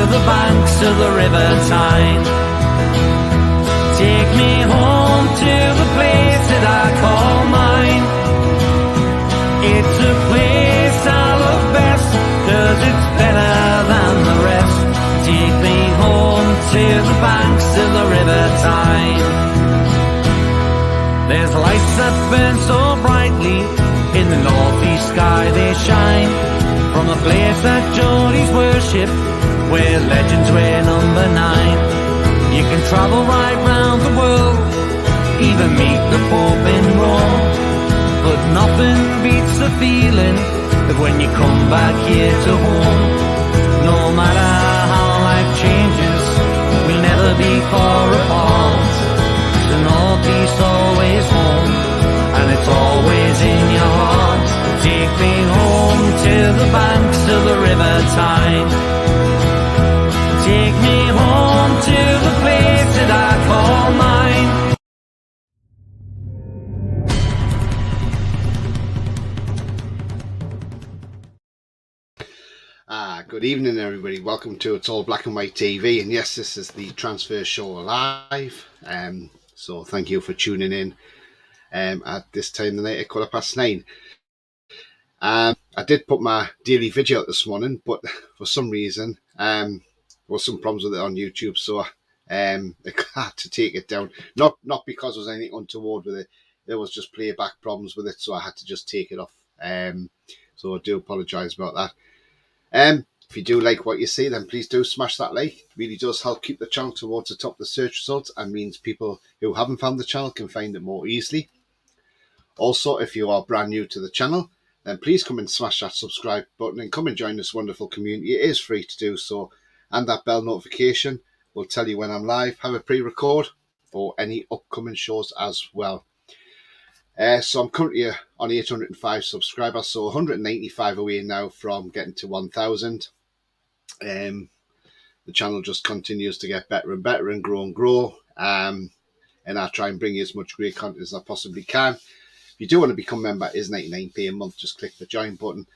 the banks of the River Tyne. Take me home to the place that I call mine. It's a place I love best, 'cause it's better than the rest. Take me home to the banks of the River Tyne. There's lights that burn so brightly, in the northeast sky they shine, from the place that Geordies worship, where legends wear number 9. You can travel right round the world, even meet the Pope in Rome, but nothing beats the feeling of when you come back here to home. No matter how life changes, we'll never be far apart. The northeast always home, and it's always in your heart. Take me home to the banks of the River Tyne. Take me home to the place that I call mine. Good evening, everybody. Welcome to It's All Black and White TV. And yes, this is the Transfer Show Live. So thank you for tuning in at this time of the night at 9:15. I did put my daily video out this morning, but for some reason, there was some problems with it on YouTube, so I had to take it down. Not because there was anything untoward with it. There was just playback problems with it, so I had to just take it off. So I do apologise about that. If you do like what you see, then please do smash that like. It really does help keep the channel towards the top of the search results, and means people who haven't found the channel can find it more easily. Also, if you are brand new to the channel, then please come and smash that subscribe button and come and join this wonderful community. It is free to do so, and that bell notification will tell you when I'm live, have a pre-record, or any upcoming shows as well. So I'm currently on 805 subscribers, so 195 away now from getting to 1,000. The channel just continues to get better and better and grow. And I try and bring you as much great content as I possibly can. If you do want to become a member, it is 99p a month. Just click the join button.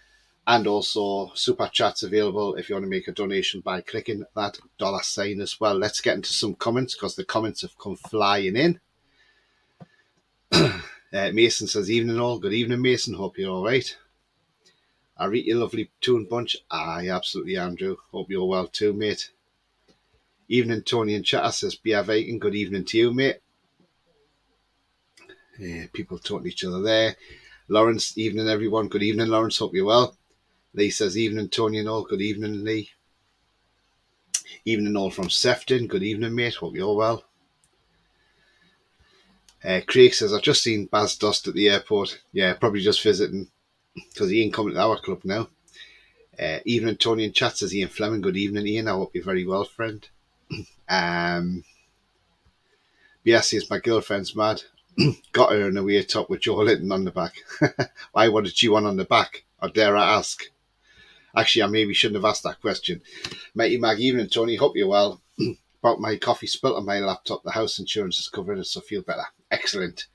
And also super chats available if you want to make a donation by clicking that $sign as well. Let's get into some comments, because the comments have come flying in. Mason says, evening all. Good evening, Mason. Hope you're all right. I read your lovely tune bunch. Aye, absolutely, Andrew. Hope you're well too, mate. Evening, Tony and Chatter says, be Viking. Good evening to you, mate. People talking to each other there. Lawrence, evening, everyone. Good evening, Lawrence. Hope you're well. Lee says, evening, Tony and all. Good evening, Lee. Evening all from Sefton. Good evening, mate. Hope you're well. Craig says, I've just seen Baz Dost at the airport. Yeah, probably just visiting, because he ain't coming to our club now. Evening, Tony and Chat says, Ian Fleming. Good evening, Ian. I hope you're very well, friend. Biassi is my girlfriend's mad. Got her in a weird top with Joe Linton on the back. Why wanted she one on the back? Or dare I ask? Actually, I maybe shouldn't have asked that question. Matey Mag, evening, Tony. Hope you're well. About my coffee spilt on my laptop. The house insurance is covered it, so feel better. Excellent.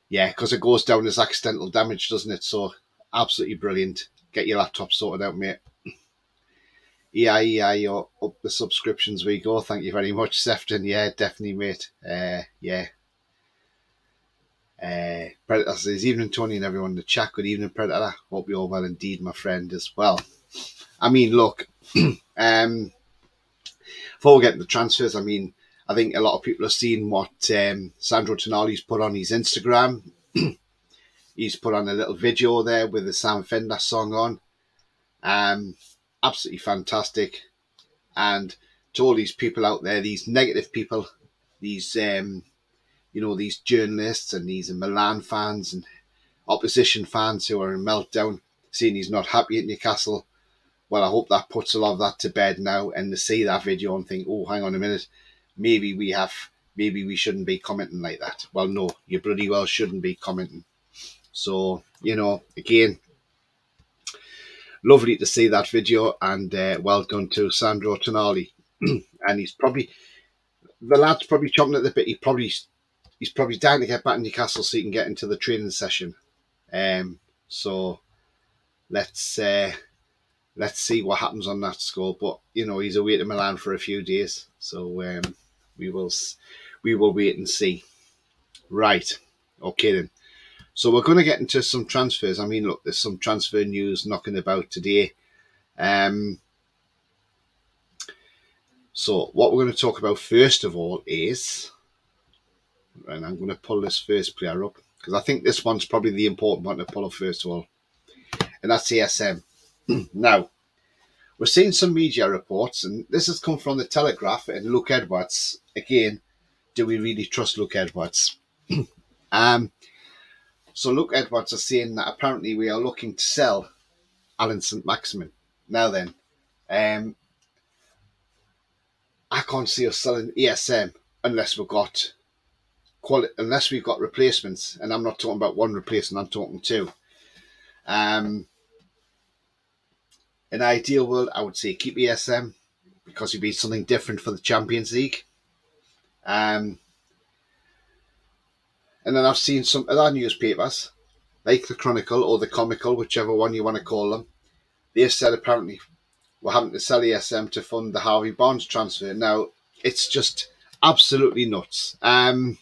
Yeah, because it goes down as accidental damage, doesn't it? So absolutely brilliant. Get your laptop sorted out, mate. You're up the subscriptions we go. Thank you very much, Sefton. Yeah, definitely, mate. Yeah. Predator says, evening, Tony and everyone in the chat. Good evening, Predator. Hope you're well indeed, my friend, as well. I mean, look, before we get into the transfers, I mean, I think a lot of people have seen what Sandro Tonali's put on his Instagram. He's put on a little video there with the Sam Fender song on. Absolutely fantastic. And to all these people out there, these negative people, these these journalists and these Milan fans and opposition fans who are in meltdown, seeing he's not happy at Newcastle. Well, I hope that puts a lot of that to bed now, and to see that video and think, oh, hang on a minute, maybe we shouldn't be commenting like that. Well, no, you bloody well shouldn't be commenting. So, again, lovely to see that video, and well done to Sandro Tonali. And the lad's probably chomping at the bit. He's probably dying to get back to Newcastle so he can get into the training session. So let's let's see what happens on that score. But he's away to Milan for a few days, so we will wait and see. Right, okay then. So we're going to get into some transfers. I mean, look, there's some transfer news knocking about today. So what we're going to talk about first of all is, and I'm going to pull this first player up because I think this one's probably the important one to pull up first of all, and that's ASM. Now, we're seeing some media reports, and this has come from the Telegraph and Luke Edwards. Again, do we really trust Luke Edwards? So Luke Edwards is saying that apparently we are looking to sell Allan Saint-Maximin. Now then, I can't see us selling ASM unless we've got replacements, and I'm not talking about one replacement, I'm talking two. In an ideal world, I would say keep ASM because he'd be something different for the Champions League. And then I've seen some other newspapers, like the Chronicle or the Comical, whichever one you want to call them. They've said apparently we're having to sell ASM to fund the Harvey Barnes transfer. Now, it's just absolutely nuts. To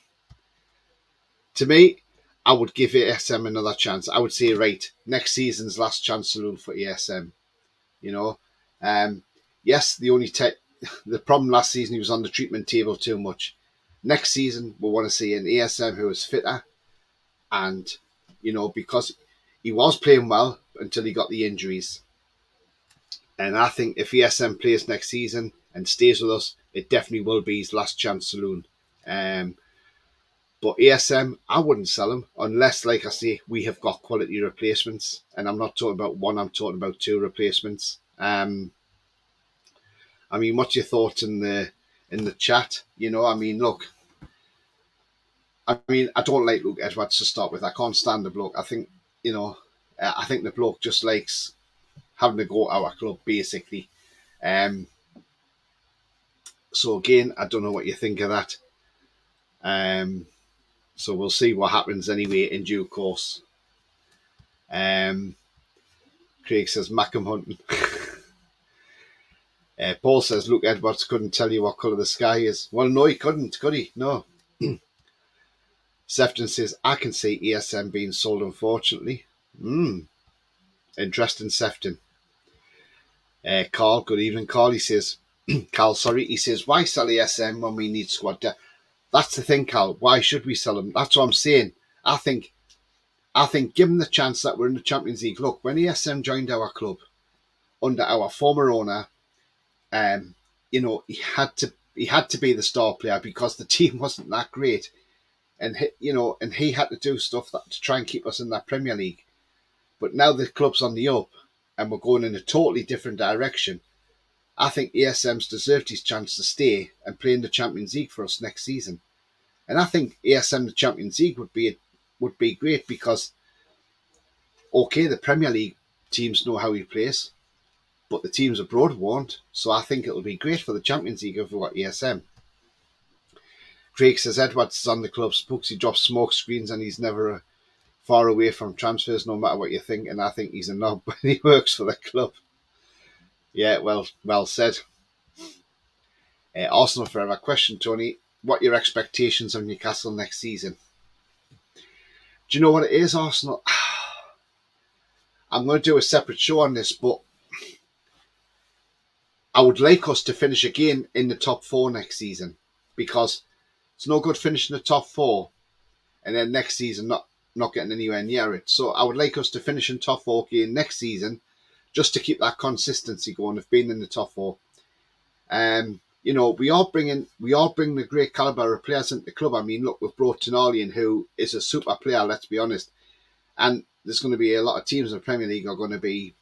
me, I would give ASM another chance. I would say, right, next season's last chance saloon for ASM. Yes, the problem last season, he was on the treatment table too much. Next season, we want to see an ASM who is fitter, and because he was playing well until he got the injuries. And I think if ASM plays next season and stays with us, it definitely will be his last chance saloon. But ASM, I wouldn't sell him unless, like I say, we have got quality replacements. And I'm not talking about one, I'm talking about two replacements. I mean, what's your thoughts in the chat? Look, I don't like Luke Edwards to start with. I can't stand the bloke. I think the bloke just likes having to go to our club, basically. So again, I don't know what you think of that. So we'll see what happens anyway in due course. Craig says Mackham hunting. Paul says Luke Edwards couldn't tell you what colour the sky is. Well, no, he couldn't, could he? No. Sefton says, I can see ESM being sold, unfortunately. Interesting, Sefton. Carl, good evening, Carl. He says, he says, why sell ESM when we need squad depth? That's the thing, Carl. Why should we sell him? That's what I'm saying. I think given the chance that we're in the Champions League, look, when ESM joined our club under our former owner, he had to be the star player because the team wasn't that great. And he had to do stuff to try and keep us in that Premier League. But now the club's on the up and we're going in a totally different direction. I think ESM's deserved his chance to stay and play in the Champions League for us next season. And I think ESM the Champions League would be great because, okay, the Premier League teams know how he plays, but the teams abroad won't. So I think it'll be great for the Champions League if we've got ESM. Craig says Edwards is on the club's books. He drops smoke screens and he's never far away from transfers, no matter what you think. And I think he's a knob when he works for the club. Yeah, well said. Arsenal forever. Question, Tony. What are your expectations of Newcastle next season? Do you know what it is, Arsenal? I'm going to do a separate show on this, but I would like us to finish again in the top four next season because it's no good finishing the top four and then next season not getting anywhere near it. So I would like us to finish in top four again next season just to keep that consistency going of being in the top four. We are bringing the great caliber of players into the club. I mean, look, we've brought Tonali in, who is a super player, let's be honest. And there's going to be a lot of teams in the Premier League are going to be,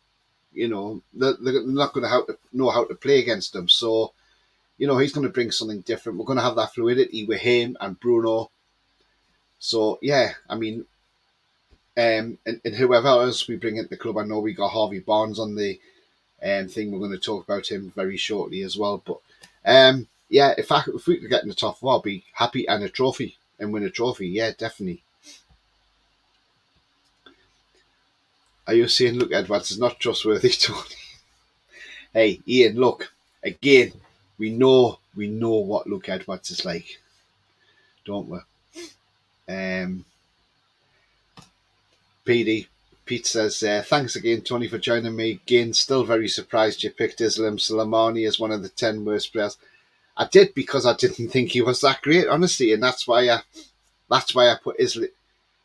they're not going to know how to play against them. So, he's going to bring something different. We're going to have that fluidity with him and Bruno. So, yeah, I mean, and whoever else we bring into the club, I know we got Harvey Barnes on the thing. We're going to talk about him very shortly as well. But, if we could get in the top four, I'll be happy and win a trophy. Yeah, definitely. Are you saying, look, Edwards is not trustworthy, Tony? Hey, Ian, look, again, we know what Luke Edwards is like, don't we? Pete says, thanks again, Tony, for joining me. Again, still very surprised you picked Islam Soleimani as one of the 10 worst players. I did, because I didn't think he was that great, honestly, and that's why I put Islam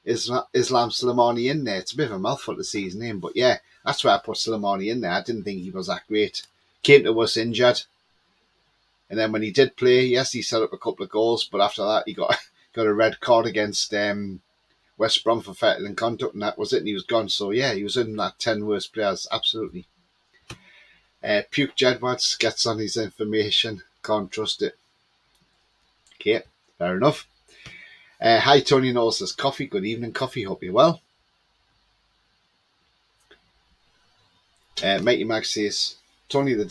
Soleimani in there. It's a bit of a mouthful to see his name, but yeah, that's why I put Soleimani in there. I didn't think he was that great. Came to us injured, and then when he did play, yes, he set up a couple of goals, but after that he got a red card against West Brom for fettling conduct, and that was it, and he was gone. So yeah, he was in that 10 worst players, absolutely. Puke Jedwards gets on his information, can't trust it. Okay, fair enough. Hi, Tony Knowles says, Coffee, good evening, Coffee, hope you're well. Mighty Mag says, Tony, the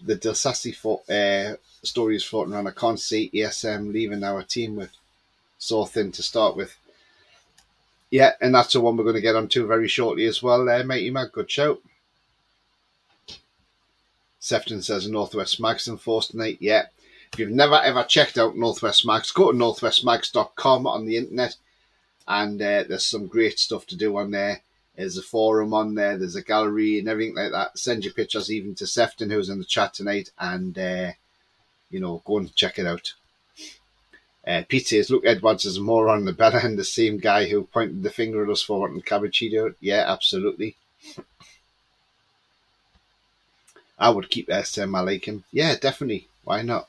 Disassi story is floating around. I can't see ESM leaving our team with so thin to start with. Yeah, and that's the one we're going to get onto very shortly as well. Mighty Mag, good shout. Sefton says Northwest Mags enforced tonight. Yeah. If you've never ever checked out Northwest Mags, go to northwestmags.com on the internet, and there's some great stuff to do on there. There's a forum on there, there's a gallery and everything like that. Send your pictures even to Sefton, who's in the chat tonight, and go and check it out. Pete says, look, Edwards is a moron, the better, and the same guy who pointed the finger at us for wanting Cabachito. Yeah, absolutely. I would keep SM. I like him. Yeah, definitely. Why not?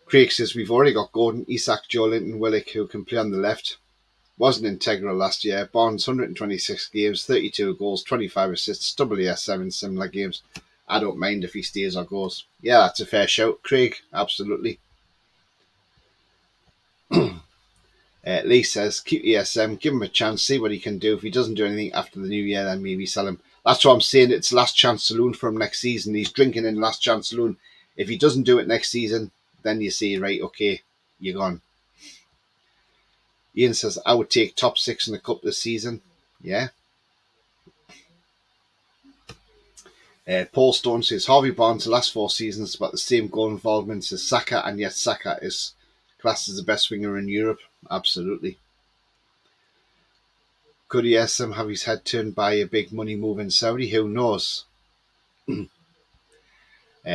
Craig says, we've already got Gordon, Isak, Joe Linton, Willick, who can play on the left. Wasn't integral last year. Barnes, 126 games, 32 goals, 25 assists, WS7 in similar games. I don't mind if he stays or goes. Yeah, that's a fair shout, Craig. Absolutely. Lee says, keep ESM, give him a chance, see what he can do. If he doesn't do anything after the new year, then maybe sell him. That's what I'm saying. It's last chance saloon for him next season. He's drinking in last chance saloon. If he doesn't do it next season, then you say, right, okay, you're gone. Ian says, I would take top 6 in the cup this season. Yeah. Paul Stone says, Harvey Barnes, the last 4 seasons, about the same goal involvements as Saka, and yet Saka is classed as the best winger in Europe. Absolutely. Could ESM have his head turned by a big money move in Saudi? Who knows?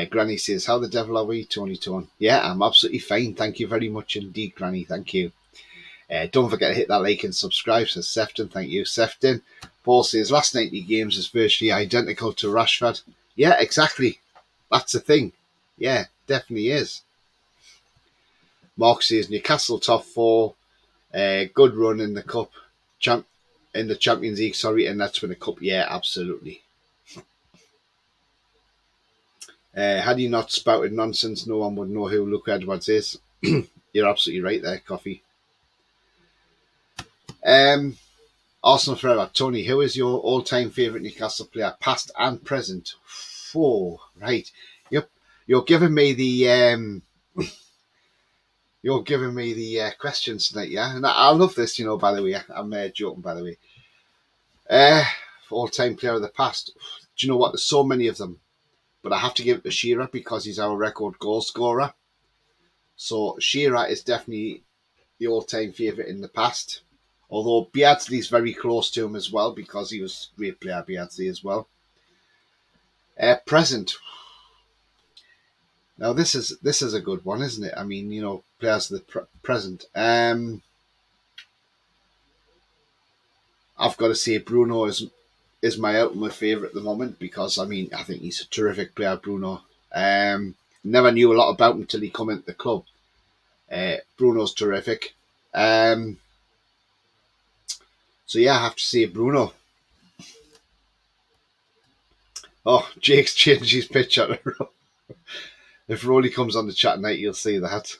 Granny says, how the devil are we, Tony Tone? Yeah, I'm absolutely fine. Thank you very much indeed, Granny. Thank you. Don't forget to hit that like and subscribe, says Sefton. Thank you, Sefton. Paul says, last 90 games is virtually identical to Rashford. Yeah, exactly. That's the thing. Yeah, definitely is. Mark says, Newcastle top 4. Good run in the cup. In the Champions League, and that's for the cup. Yeah, absolutely. Had he not spouted nonsense, no one would know who Luke Edwards is. You're absolutely right there, Coffee. Arsenal forever. Tony, who is your all-time favourite Newcastle player, past and present? Oh, right. You're giving me the questions tonight, yeah. And I love this, by the way. I'm joking, by the way. All-time player of the past. Do you know what? There's so many of them. But I have to give it to Shearer because he's our record goal scorer. So Shearer is definitely the all-time favourite in the past. Although Beardsley's very close to him as well because he was a great player, Beardsley, as well. Present. Now this is a good one, isn't it? I mean, players of the present. I've got to say Bruno is my ultimate favourite at the moment because, I think he's a terrific player, Bruno. Never knew a lot about him until he come into the club. Bruno's terrific. So yeah, I have to say Bruno. Oh, Jake's changed his picture. If Rolly comes on the chat tonight, you'll see that.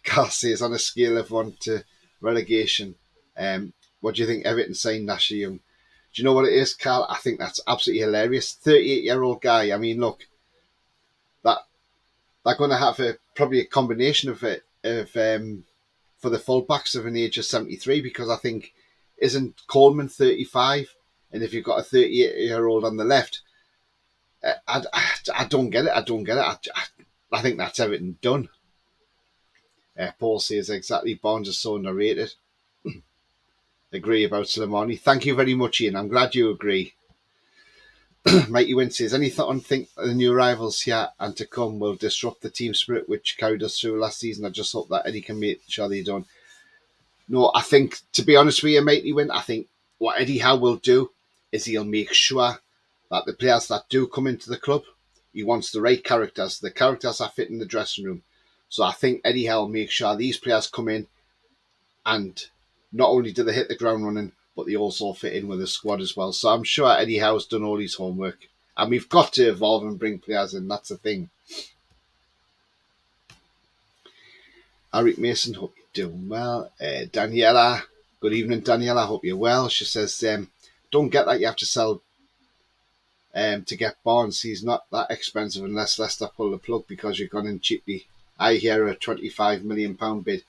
Carl says, on a scale of 1 to relegation, what do you think Everton signed Nasher Young? Do you know what it is, Carl? I think that's absolutely hilarious. 38-year-old guy. I mean, look, that they're going to have probably a combination of it for the fullbacks of an age of 73 because I think isn't Coleman 35 And if you've got a 38-year-old on the left, I don't get it. I don't get it. I think that's everything done. Paul says exactly. Barnes is so underrated. Agree about Slimani. Thank you very much, Ian. I'm glad you agree. Mikey Wynn says, any thought on think the new arrivals here and to come will disrupt the team spirit which carried us through last season? I just hope that Eddie can make sure they don't. No, I think, to be honest with you, Mikey Wynn, I think what Eddie Howe will do is he'll make sure that the players that do come into the club, he wants the right characters. The characters that fit in the dressing room. So I think Eddie Howe will make sure these players come in and not only do they hit the ground running, but they also fit in with the squad as well. So I'm sure Eddie Howe's done all his homework. And we've got to evolve and bring players in. That's the thing. Eric Mason, hope you're doing well. Daniela, good evening, Daniela. Hope you're well. She says, don't get that you have to sell to get Barnes. He's not that expensive unless Leicester pull the plug because you've gone in cheaply. I hear a £25 million bid.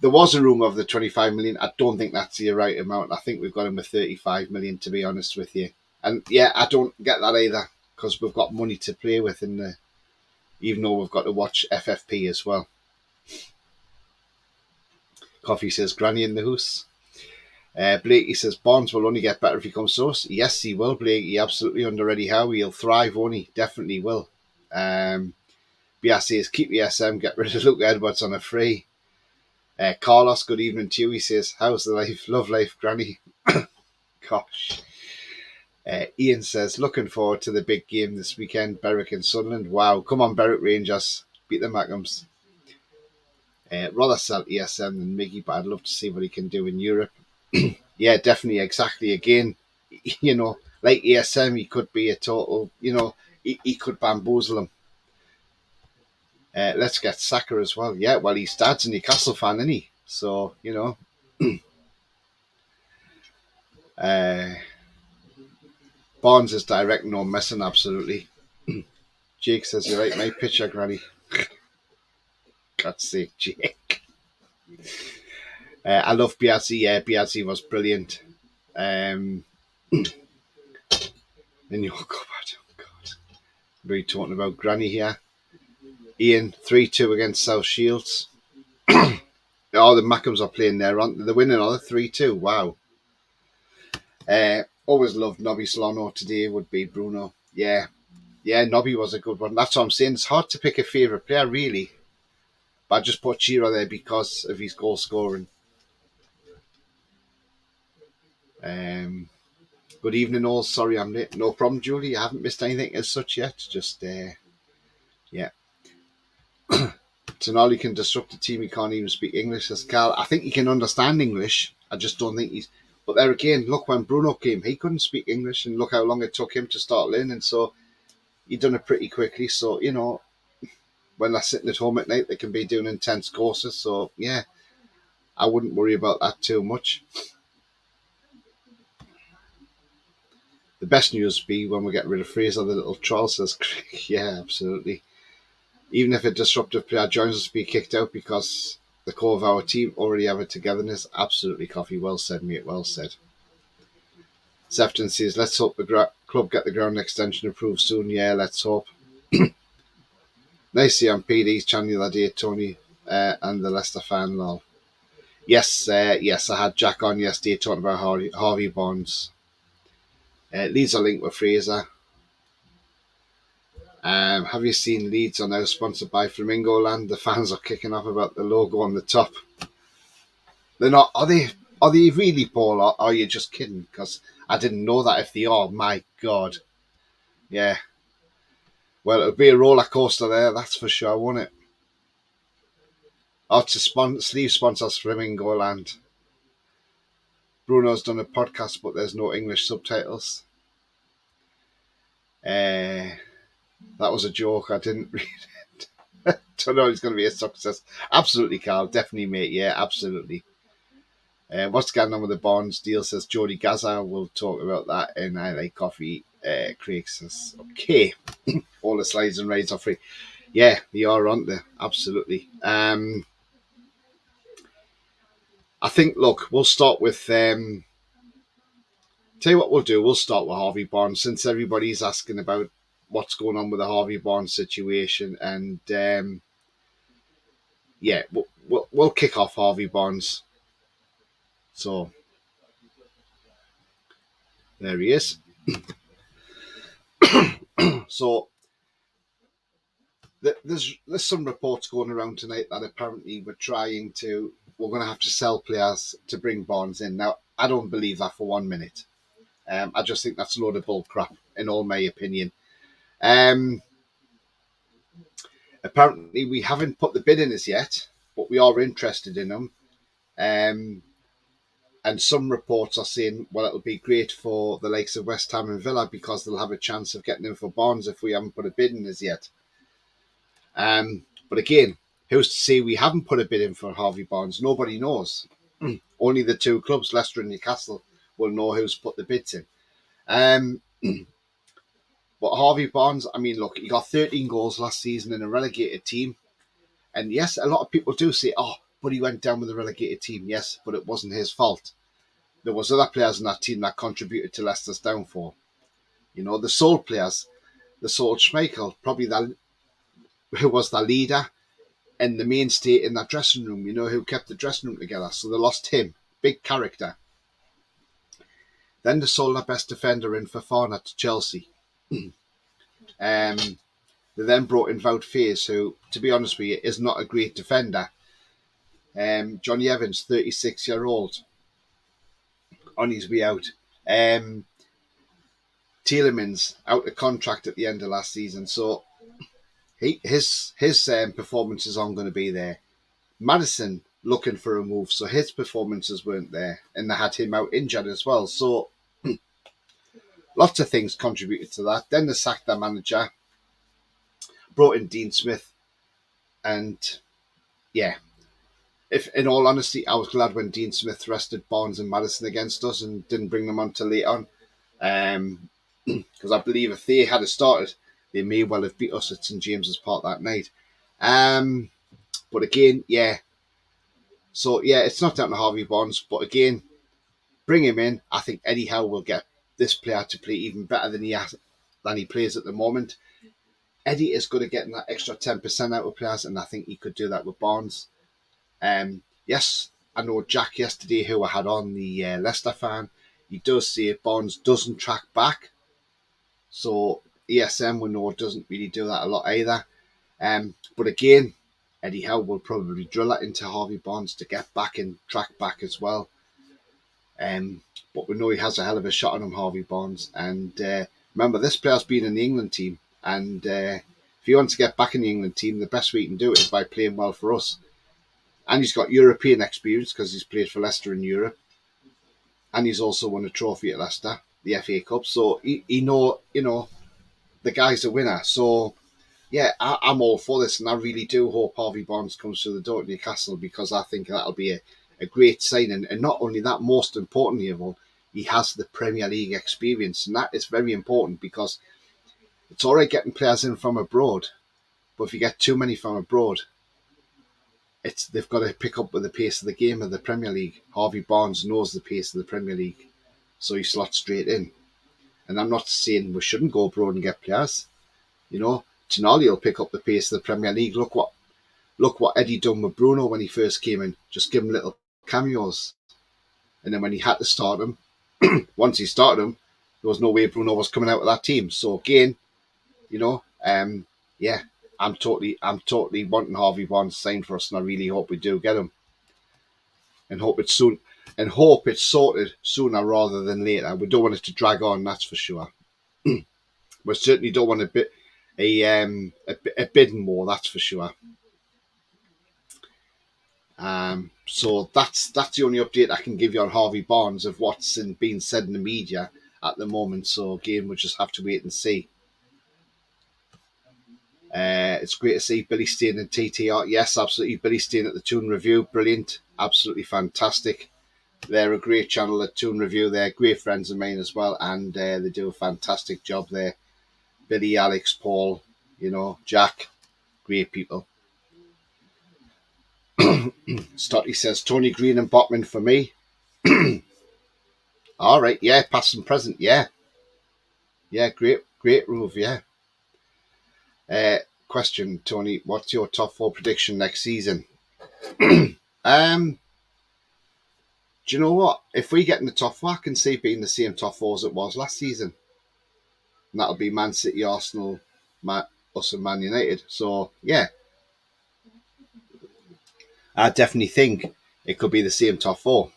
There was a rumour of the 25 million. I don't think that's the right amount. I think we've got him with 35 million, to be honest with you. And yeah, I don't get that either because we've got money to play with even though we've got to watch FFP as well. Coffee says, Granny in the house. Blakey says, Barnes will only get better if he comes to us. Yes, he will, Blakey. Absolutely under Eddie Howe. He'll thrive, won't he? Definitely will. BR says, keep the SM, get rid of Luke Edwards on a free. Carlos, good evening to you. He says, how's the life? Love life, Granny. Gosh. Ian says, looking forward to the big game this weekend, Berwick and Sunderland. Wow, come on, Berwick Rangers. Beat the Mackhams. Rather sell ESM than Miggy, but I'd love to see what he can do in Europe. Yeah, definitely, exactly. Again, like ESM, he could be a total, he could bamboozle him. Let's get Saka as well. Yeah, well, his dad's a Newcastle fan, isn't he? So, Barnes is direct, no messing, absolutely. Jake says, you're right, my picture, Granny. God's sake, Jake. I love Biazzi. Yeah, Biazzi was brilliant. In your cupboard. Oh, God. What are you talking about, Granny here? Ian, 3-2 against South Shields. The Mackhams are playing there, aren't they? They're winning another 3-2. Wow. Always loved Nobby Solano. Today would be Bruno. Yeah, Nobby was a good one. That's what I'm saying. It's hard to pick a favourite player, really. But I just put Chiro there because of his goal scoring. Good evening, all. Sorry I'm late. No problem, Julie. I haven't missed anything as such yet. Just, yeah. Tonali can disrupt the team. He can't even speak English, as Carl. I think he can understand English. I just don't think he's... But there again, look, when Bruno came, he couldn't speak English, and look how long it took him to start learning. So he done it pretty quickly. So, when they're sitting at home at night, they can be doing intense courses. So, yeah, I wouldn't worry about that too much. The best news would be when we get rid of Fraser, the little troll, says Craig. Yeah, absolutely. Even if a disruptive player joins us, be kicked out because the core of our team already have a togetherness. Absolutely, Coffee. Well said, mate. Well said. Sefton says, let's hope the club get the ground extension approved soon. Yeah, let's hope. Nice to see on PD's channel the other day, Tony, and the Leicester fan, lol. Yes, I had Jack on yesterday talking about Harvey Barnes. Leeds are linked with Fraser. Have you seen Leeds are now sponsored by Flamingo Land? The fans are kicking off about the logo on the top. They're not. Are they really, Paul, or are you just kidding? Because I didn't know that. If they are, my God. Yeah. Well, it'll be a roller coaster there, that's for sure, won't it? Oh, to sleeve sponsors Flamingo Land. Bruno's done a podcast, but there's no English subtitles. That was a joke. I didn't read it. Don't know it's going to be a success. Absolutely, Carl. Definitely, mate. Yeah, absolutely. What's going on with the Barnes deal, says Jody Gaza. We'll talk about that in I Like Coffee. Craig says, okay. All the slides and raids are free. Yeah, they are, aren't they? Absolutely. I think, look, we'll start with Tell you what we'll do. We'll start with Harvey Barnes, since everybody's asking about what's going on with the Harvey Barnes situation, and yeah, we'll kick off Harvey Barnes. So there he is. So there's some reports going around tonight that apparently we're going to have to sell players to bring Barnes in. Now, I don't believe that for 1 minute. I just think that's a load of bull crap, in all my opinion. Apparently, we haven't put the bid in as yet, but we are interested in him. And some reports are saying, well, it'll be great for the likes of West Ham and Villa because they'll have a chance of getting him for Barnes if we haven't put a bid in as yet. But again, who's to say we haven't put a bid in for Harvey Barnes? Nobody knows. Only the two clubs, Leicester and Newcastle, will know who's put the bids in. But Harvey Barnes, I mean, look, he got 13 goals last season in a relegated team. And yes, a lot of people do say, oh, but he went down with a relegated team. Yes, but it wasn't his fault. There was other players in that team that contributed to Leicester's downfall. You know, the sole players, the sole Schmeichel, probably who was the leader and the mainstay in that dressing room, you know, who kept the dressing room together. So they lost him, big character. Then they sold their best defender in Fofana to Chelsea. They then brought in Wout Faes, who, to be honest with you, is not a great defender. Johnny Evans, 36-year-old, on his way out. Tielemans out of contract at the end of last season, so his performances aren't going to be there. Maddison looking for a move, so his performances weren't there, and they had him out injured as well. So lots of things contributed to that. Then they sacked their manager, brought in Dean Smith, and yeah. If, in all honesty, I was glad when Dean Smith rested Barnes and Maddison against us and didn't bring them on till late on. Because I believe if they had started, they may well have beat us at St James's Park that night. But again, yeah. So, yeah, it's not down to Harvey Barnes. But again, bring him in. I think Eddie Howe will get this player to play even better than he plays at the moment. Eddie is good at getting that extra 10% out of players, and I think he could do that with Barnes. Yes, I know Jack yesterday, who I had on, the Leicester fan, he does say Barnes doesn't track back. So ESM, we know, doesn't really do that a lot either. But again, Eddie Howe will probably drill it into Harvey Barnes to get back and track back as well. But we know he has a hell of a shot on him, Harvey Barnes. And remember, this player's been in the England team. And if he wants to get back in the England team, the best way he can do it is by playing well for us. And he's got European experience because he's played for Leicester in Europe. And he's also won a trophy at Leicester, the FA Cup. So he know, you know, the guy's a winner. So, yeah, I'm all for this. And I really do hope Harvey Barnes comes through the door at Newcastle, because I think that'll be a great signing. And not only that, most importantly of all, he has the Premier League experience. And that is very important, because it's all right getting players in from abroad. But if you get too many from abroad, they've got to pick up with the pace of the game of the Premier League. Harvey Barnes knows the pace of the Premier League, so he slots straight in. And I'm not saying we shouldn't go abroad and get players. You know, Tonali will pick up the pace of the Premier League. Look what Eddie done with Bruno when he first came in. Just give him little cameos. And then when he had to start him, once he started him, there was no way Bruno was coming out of that team. So again, you know, yeah. I'm totally wanting Harvey Barnes signed for us, and I really hope we do get him. And hope it's soon, and hope it's sorted sooner rather than later. We don't want it to drag on, that's for sure. We certainly don't want a bidding war, that's for sure. So that's the only update I can give you on Harvey Barnes of what's being said in the media at the moment. So again, we'll just have to wait and see. It's great to see Billy Steen and TTR. Yes, absolutely. Billy Steen at the Toon Review. Brilliant. Absolutely fantastic. They're a great channel at Toon Review. They're great friends of mine as well. And they do a fantastic job there. Billy, Alex, Paul, you know, Jack. Great people. Stotty says, Tony Green and Botman for me. All right, yeah, past and present, yeah. Yeah, great move, yeah. Question, Tony, what's your top four prediction next season? Do you know what? If we get in the top four, I can see it being the same top four as it was last season. And that'll be Man City, Arsenal, us and Man United. So, yeah, I definitely think it could be the same top four.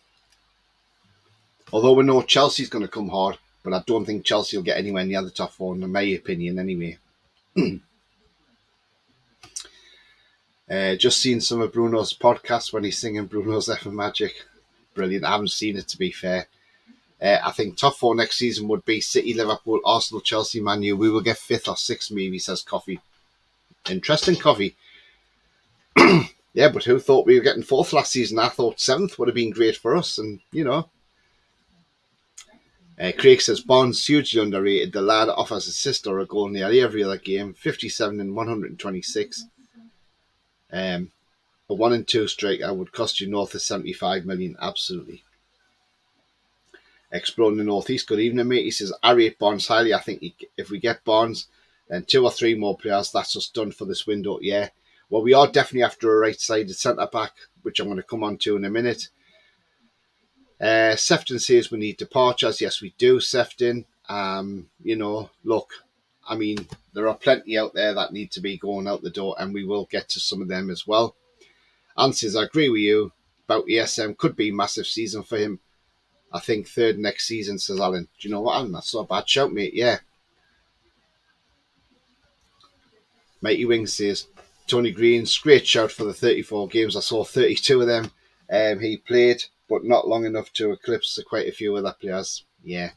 Although we know Chelsea's going to come hard, but I don't think Chelsea will get anywhere near the top four, in my opinion, anyway. Just seen some of Bruno's podcasts when he's singing Bruno's Effing Magic. Brilliant. I haven't seen it, to be fair. I think top four next season would be City, Liverpool, Arsenal, Chelsea, Man U. We will get fifth or sixth, maybe, says Coffee. Interesting, Coffee. Yeah, but who thought we were getting fourth last season? I thought seventh would have been great for us. And, you know. Craig says, Barnes hugely underrated. The lad offers his sister a goal nearly every other game. 57 and 126. A 1 and 2 striker would cost you north of 75 million. Absolutely. Exploring the northeast. Good evening, mate. He says, I rate Barnes highly. I think if we get Barnes, then 2 or 3 more players, that's us done for this window. Yeah. Well, we are definitely after a right-sided centre-back, which I'm going to come on to in a minute. Sefton says we need departures. Yes, we do, Sefton. You know, look, I mean, there are plenty out there that need to be going out the door, and we will get to some of them as well. Anne says, I agree with you about ESM. Could be a massive season for him. I think third next season, says Alan. Do you know what, Alan? That's not a bad shout, mate. Yeah. Mighty Wings says, Tony Green's great shout for the 34 games. I saw 32 of them. He played, but not long enough to eclipse quite a few other players. Yeah.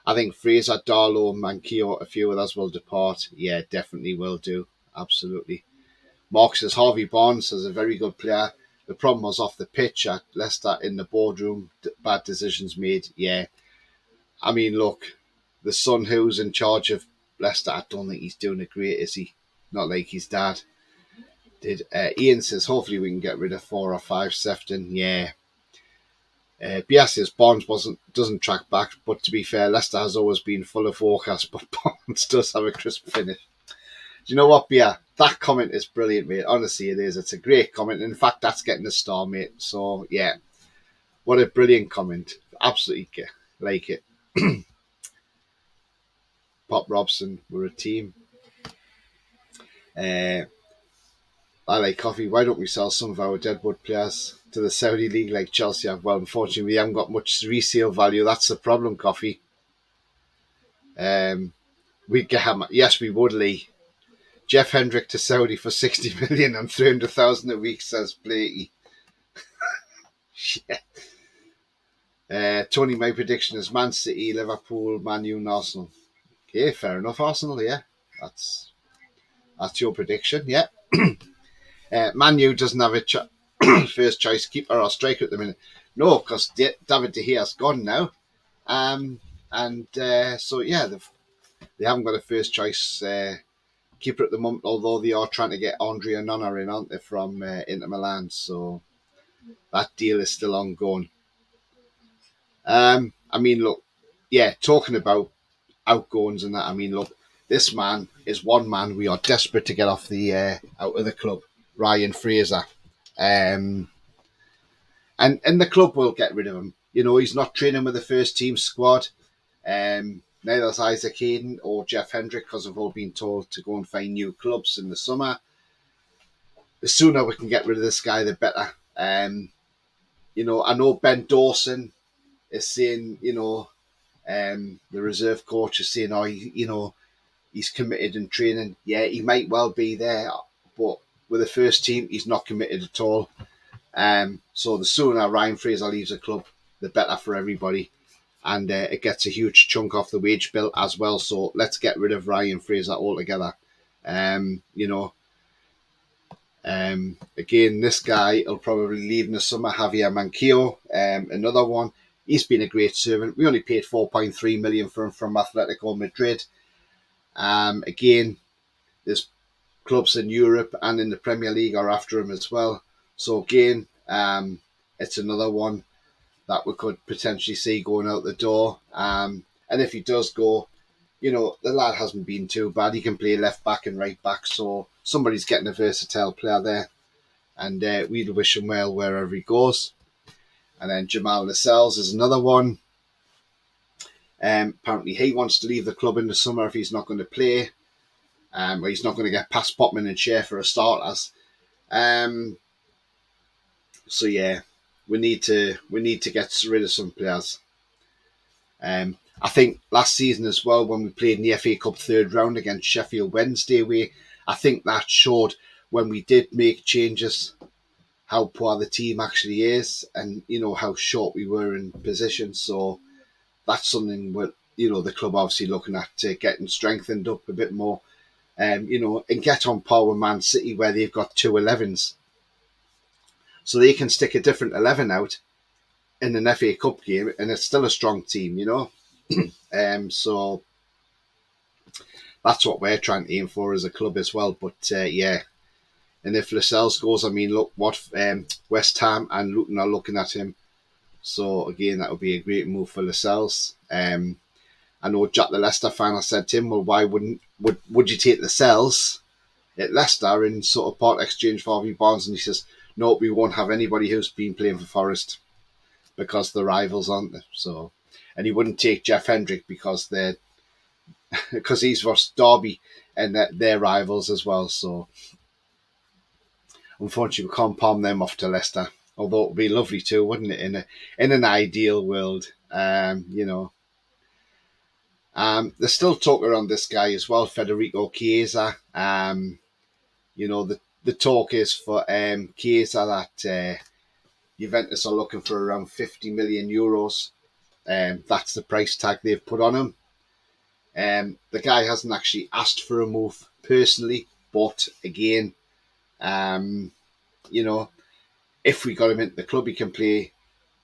I think Fraser, Darlow, Manquillo, a few others will depart. Yeah, definitely will do. Absolutely. Mark says Harvey Barnes is a very good player. The problem was off the pitch at Leicester in the boardroom. Bad decisions made. Yeah. I mean, look, the son who's in charge of Leicester, I don't think he's doing it great, is he? Not like his dad did. Ian says, hopefully we can get rid of 4 or 5 Sefton. Yeah. Bias says Barnes doesn't track back, but to be fair, Leicester has always been full of forecasts, but Barnes does have a crisp finish. Do you know what, Bia? That comment is brilliant, mate. Honestly, it is. It's a great comment. In fact, that's getting a star, mate. So, yeah. What a brilliant comment. Absolutely like it. Pop Robson, we're a team. I like coffee. Why don't we sell some of our deadwood players to the Saudi League like Chelsea have? Well, unfortunately, we haven't got much resale value. That's the problem, coffee. We'd get him. Yes, we would, Lee. Jeff Hendrick to Saudi for 60 million and 300,000 a week, says Blakey. Tony, my prediction is Man City, Liverpool, Man U and Arsenal. Okay, fair enough, Arsenal, yeah. That's your prediction, yeah. Man U doesn't have a first choice keeper or striker at the minute. No, because David De Gea's gone now. So, yeah, they haven't got a first choice keeper at the moment, although they are trying to get Andrea Nonna in, aren't they, from Inter Milan. So that deal is still ongoing. I mean, look, yeah, talking about outgoings and that, I mean, look, this man is one man we are desperate to get off the out of the club, Ryan Fraser. And the club will get rid of him. You know, he's not training with the first team squad. Neither's Isaac Hayden or Jeff Hendrick, because they've all been told to go and find new clubs in the summer. The sooner we can get rid of this guy, the better. You know, I know Ben Dawson is saying, you know, the reserve coach is saying, oh, you know, he's committed in training. Yeah, he might well be there, but with the first team, he's not committed at all. So the sooner Ryan Fraser leaves the club, the better for everybody. And it gets a huge chunk off the wage bill as well. So let's get rid of Ryan Fraser altogether. You know, again, this guy will probably leave in the summer. Javier Manquillo, another one. He's been a great servant. We only paid 4.3 million for him from Atletico Madrid. Again, there's clubs in Europe and in the Premier League are after him as well. So again, it's another one that we could potentially see going out the door. And if he does go, the lad hasn't been too bad. He can play left back and right back, so somebody's getting a versatile player there. And we'd wish him well wherever he goes. And then Jamal Lascelles is another one. Apparently he wants to leave the club in the summer if he's not going to play. Or he's not going to get past Potman and Shea for a starters. So yeah, we need to get rid of some players. I think last season as well, when we played in the FA Cup third round against Sheffield Wednesday, I think that showed when we did make changes how poor the team actually is, and how short we were in position. So that's something the club obviously looking at getting strengthened up a bit more, and get on par with Man City where they've got 2 11s, so they can stick a different 11 out in an FA Cup game, and it's still a strong team, so that's what we're trying to aim for as a club as well. But yeah, and if Lascelles goes, I mean, look what West Ham and Luton are looking at him. So again, that would be a great move for Lascelles. I know Jack the Leicester fan, I said to him, well, why would you take Lascelles at Leicester in sort of part exchange for Harvey Barnes? And he says, no, we won't have anybody who's been playing for Forest because the rivals aren't there. So, and he wouldn't take Jeff Hendrick because he's versus Derby and they're rivals as well. So unfortunately, we can't palm them off to Leicester. Although it would be lovely too, wouldn't it? In an ideal world, There's still talk around this guy as well, Federico Chiesa. The talk is for Chiesa that Juventus are looking for around 50 million euros. That's the price tag they've put on him. The guy hasn't actually asked for a move personally, but again, if we got him into the club, he can play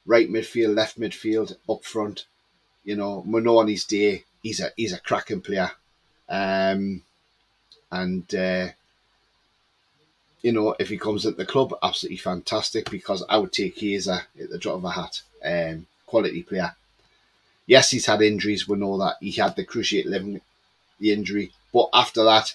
right midfield, left midfield, up front. Mano on his day, he's a cracking player. If he comes into the club, absolutely fantastic, because I would take Chiesa at the drop of a hat. Quality player. Yes, he's had injuries. We know that he had the cruciate ligament injury, but after that,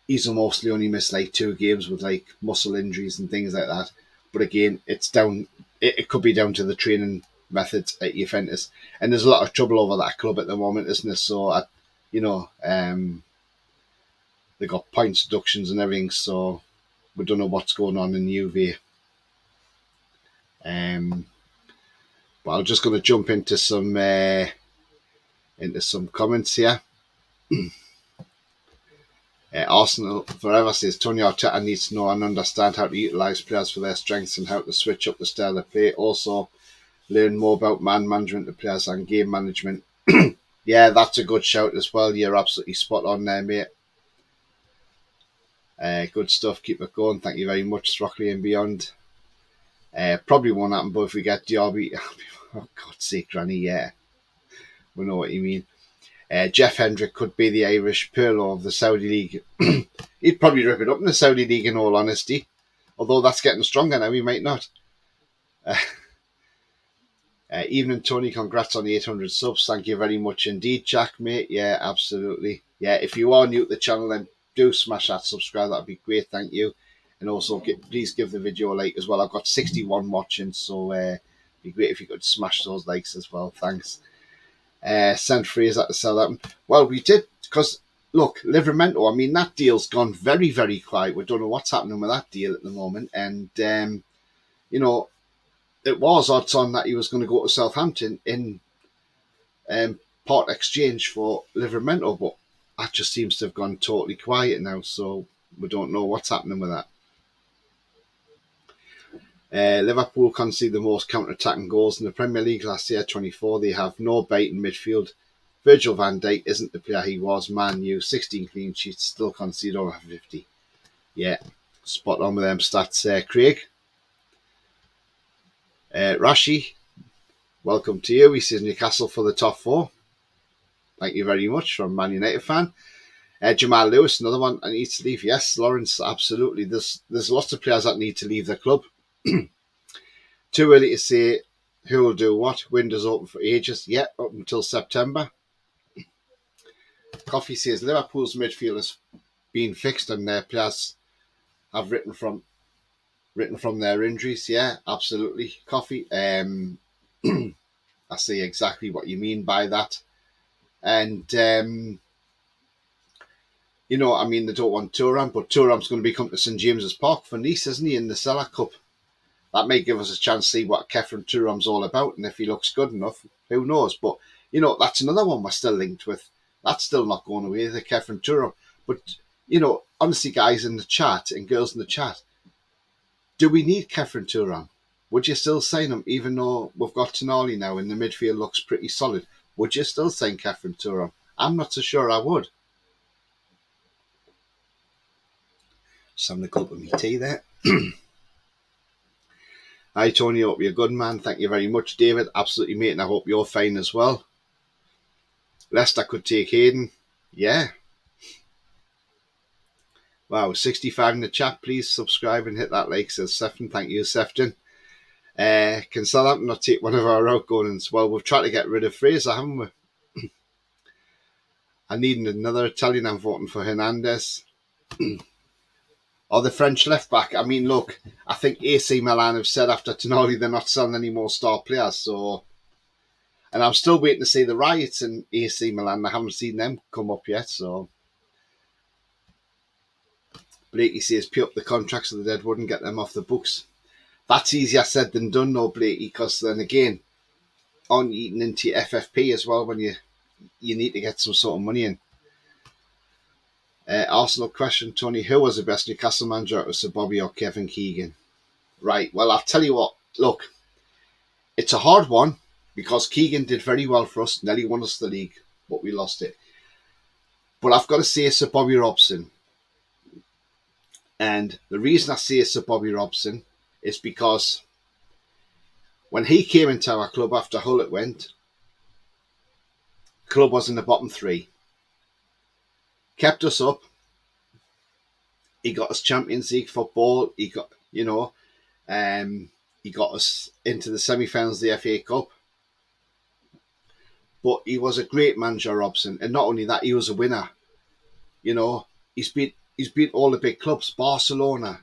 he's mostly only missed like 2 games with like muscle injuries and things like that. But again, it's down. It could be down to the training methods at Juventus, and there's a lot of trouble over that club at the moment, isn't there? So, they got points deductions and everything. So we don't know what's going on in Juve. But I'm just going to jump into some comments here. Arsenal Forever says Tony Arteta needs to know and understand how to utilise players for their strengths and how to switch up the style of play. Also, learn more about man management of players and game management. Yeah, that's a good shout as well. You're absolutely spot on there, mate. Good stuff. Keep it going. Thank you very much, Rockley and beyond. Probably won't happen, but if we get Derby, oh God's sake, Granny, yeah, we know what you mean. Jeff Hendrick could be the Irish Pirlo of the Saudi League. He'd probably rip it up in the Saudi League, in all honesty. Although that's getting stronger now, he might not. Evening, Tony. Congrats on the 800 subs. Thank you very much indeed, Jack, mate. Yeah, absolutely. Yeah, if you are new to the channel, then do smash that subscribe. That'd be great. Thank you. And also, please give the video a like as well. I've got 61 watching, so it'd be great if you could smash those likes as well. Thanks. Sent Fraser to Southampton. Well, we did, because look, Livramento, I mean, that deal's gone very, very quiet. We don't know what's happening with that deal at the moment. And, it was odds on that he was going to go to Southampton in part exchange for Livramento, but that just seems to have gone totally quiet now. So we don't know what's happening with that. Liverpool conceded the most counter-attacking goals in the Premier League last year, 24. They have no bite in midfield. Virgil van Dijk isn't the player he was. Man U, 16 clean sheets, still concede over 50. Yeah, spot on with them stats, Craig. Rashi, welcome to you. He says Newcastle for the top 4. Thank you very much, from Man United fan. Jamal Lewis, another one that needs to leave. Yes, Lawrence, absolutely. There's lots of players that need to leave the club. Too early to say Who will do what? Windows open for ages. Yeah, up until September. Coffee says Liverpool's midfield has been fixed and their players have written from their injuries. Yeah, absolutely. Coffee. I see exactly what you mean by that. And, they don't want Thuram, but Thuram's going to be coming to St James's Park for Nice, isn't he, in the Cellar Cup? That may give us a chance to see what Kefren Thuram's all about, and if he looks good enough, who knows? But, that's another one we're still linked with. That's still not going away, the Kefren Thuram. But, honestly, guys in the chat and girls in the chat, do we need Kefren Thuram? Would you still sign him, even though we've got Tonali now and the midfield looks pretty solid? Would you still sign Kefren Thuram? I'm not so sure I would. Just having a gulp of my tea there. Hi, Tony. Hope you're good, man. Thank you very much, David. Absolutely, mate. And I hope you're fine as well. Leicester could take Hayden. Yeah. Wow, 65 in the chat. Please subscribe and hit that like, says Sefton. Thank you, Sefton. Can Southampton not take one of our outgoings? Well, we've tried to get rid of Fraser, haven't we? I need another Italian. I'm voting for Hernandez. Or the French left back. I mean, look, I think AC Milan have said after Tonali they're not selling any more star players. So, and I'm still waiting to see the riots in AC Milan. I haven't seen them come up yet. So, Blakey says, pay up the contracts of the dead wouldn't get them off the books. That's easier said than done, though, Blakey, because then again, on eating into your FFP as well when you need to get some sort of money in. Arsenal question, Tony, who was the best Newcastle manager? It was Sir Bobby or Kevin Keegan? Right, well, I'll tell you what. Look, it's a hard one because Keegan did very well for us. Nearly won us the league, but we lost it. But I've got to say Sir Bobby Robson. And the reason I say Sir Bobby Robson is because when he came into our club after Hull it went, club was in the bottom three. Kept us up. He got us Champions League football. He got, he got us into the semi-finals of the FA Cup. But he was a great manager, Robson, and not only that, he was a winner. He's beat all the big clubs, Barcelona.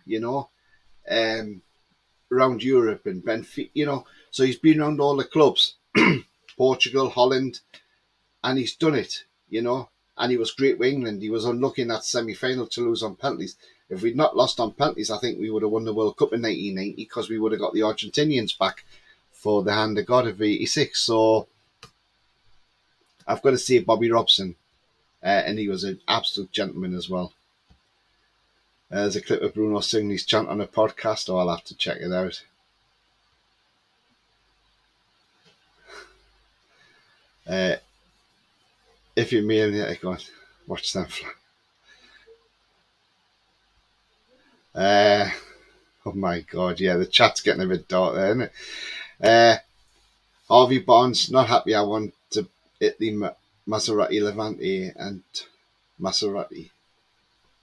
Around Europe and Benfica. So he's been around all the clubs, Portugal, Holland, and he's done it. And he was great with England. He was unlucky in that semi-final to lose on penalties. If we'd not lost on penalties, I think we would have won the World Cup in 1990 because we would have got the Argentinians back for the hand of God of 86. So I've got to say Bobby Robson. And he was an absolute gentleman as well. There's a clip of Bruno singing his chant on a podcast. I'll have to check it out. If you're me, go on, watch them fly. Oh my God, yeah, the chat's getting a bit dark there, isn't it? Harvey Barnes, not happy I want to hit the Maserati Levante and Maserati.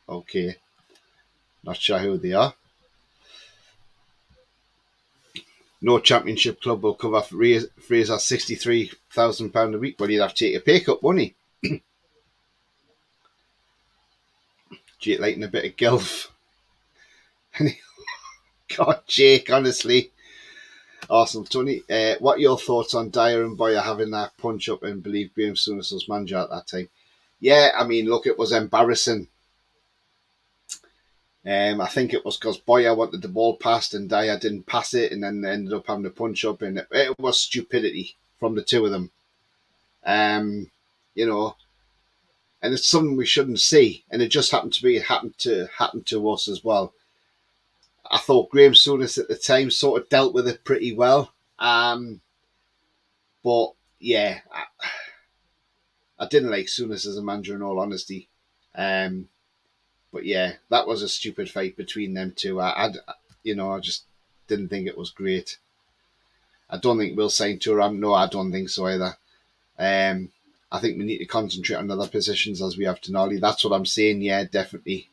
Okay. Not sure who they are. No championship club will cover Fraser £63,000 a week. Well, he'd have to take a pay cut, wouldn't he? Jake lighting a bit of gilf. God, Jake, honestly. Awesome. Tony, what are your thoughts on Dyer and Boyer having that punch up and believe Graham Souness was manager at that time? Yeah, I mean, look, it was embarrassing. I think it was because Boyer wanted the ball passed and Dyer didn't pass it, and then they ended up having a punch up, and it was stupidity from the two of them. And it's something we shouldn't see, and it just happened to us as well. I thought Graham Souness at the time sort of dealt with it pretty well, but yeah, I didn't like Souness as a manager in all honesty. But yeah, that was a stupid fight between them two. I just didn't think it was great. I don't think we'll sign Thuram. No, I don't think so either. I think we need to concentrate on other positions as we have Tonali. That's what I'm saying. Yeah, definitely.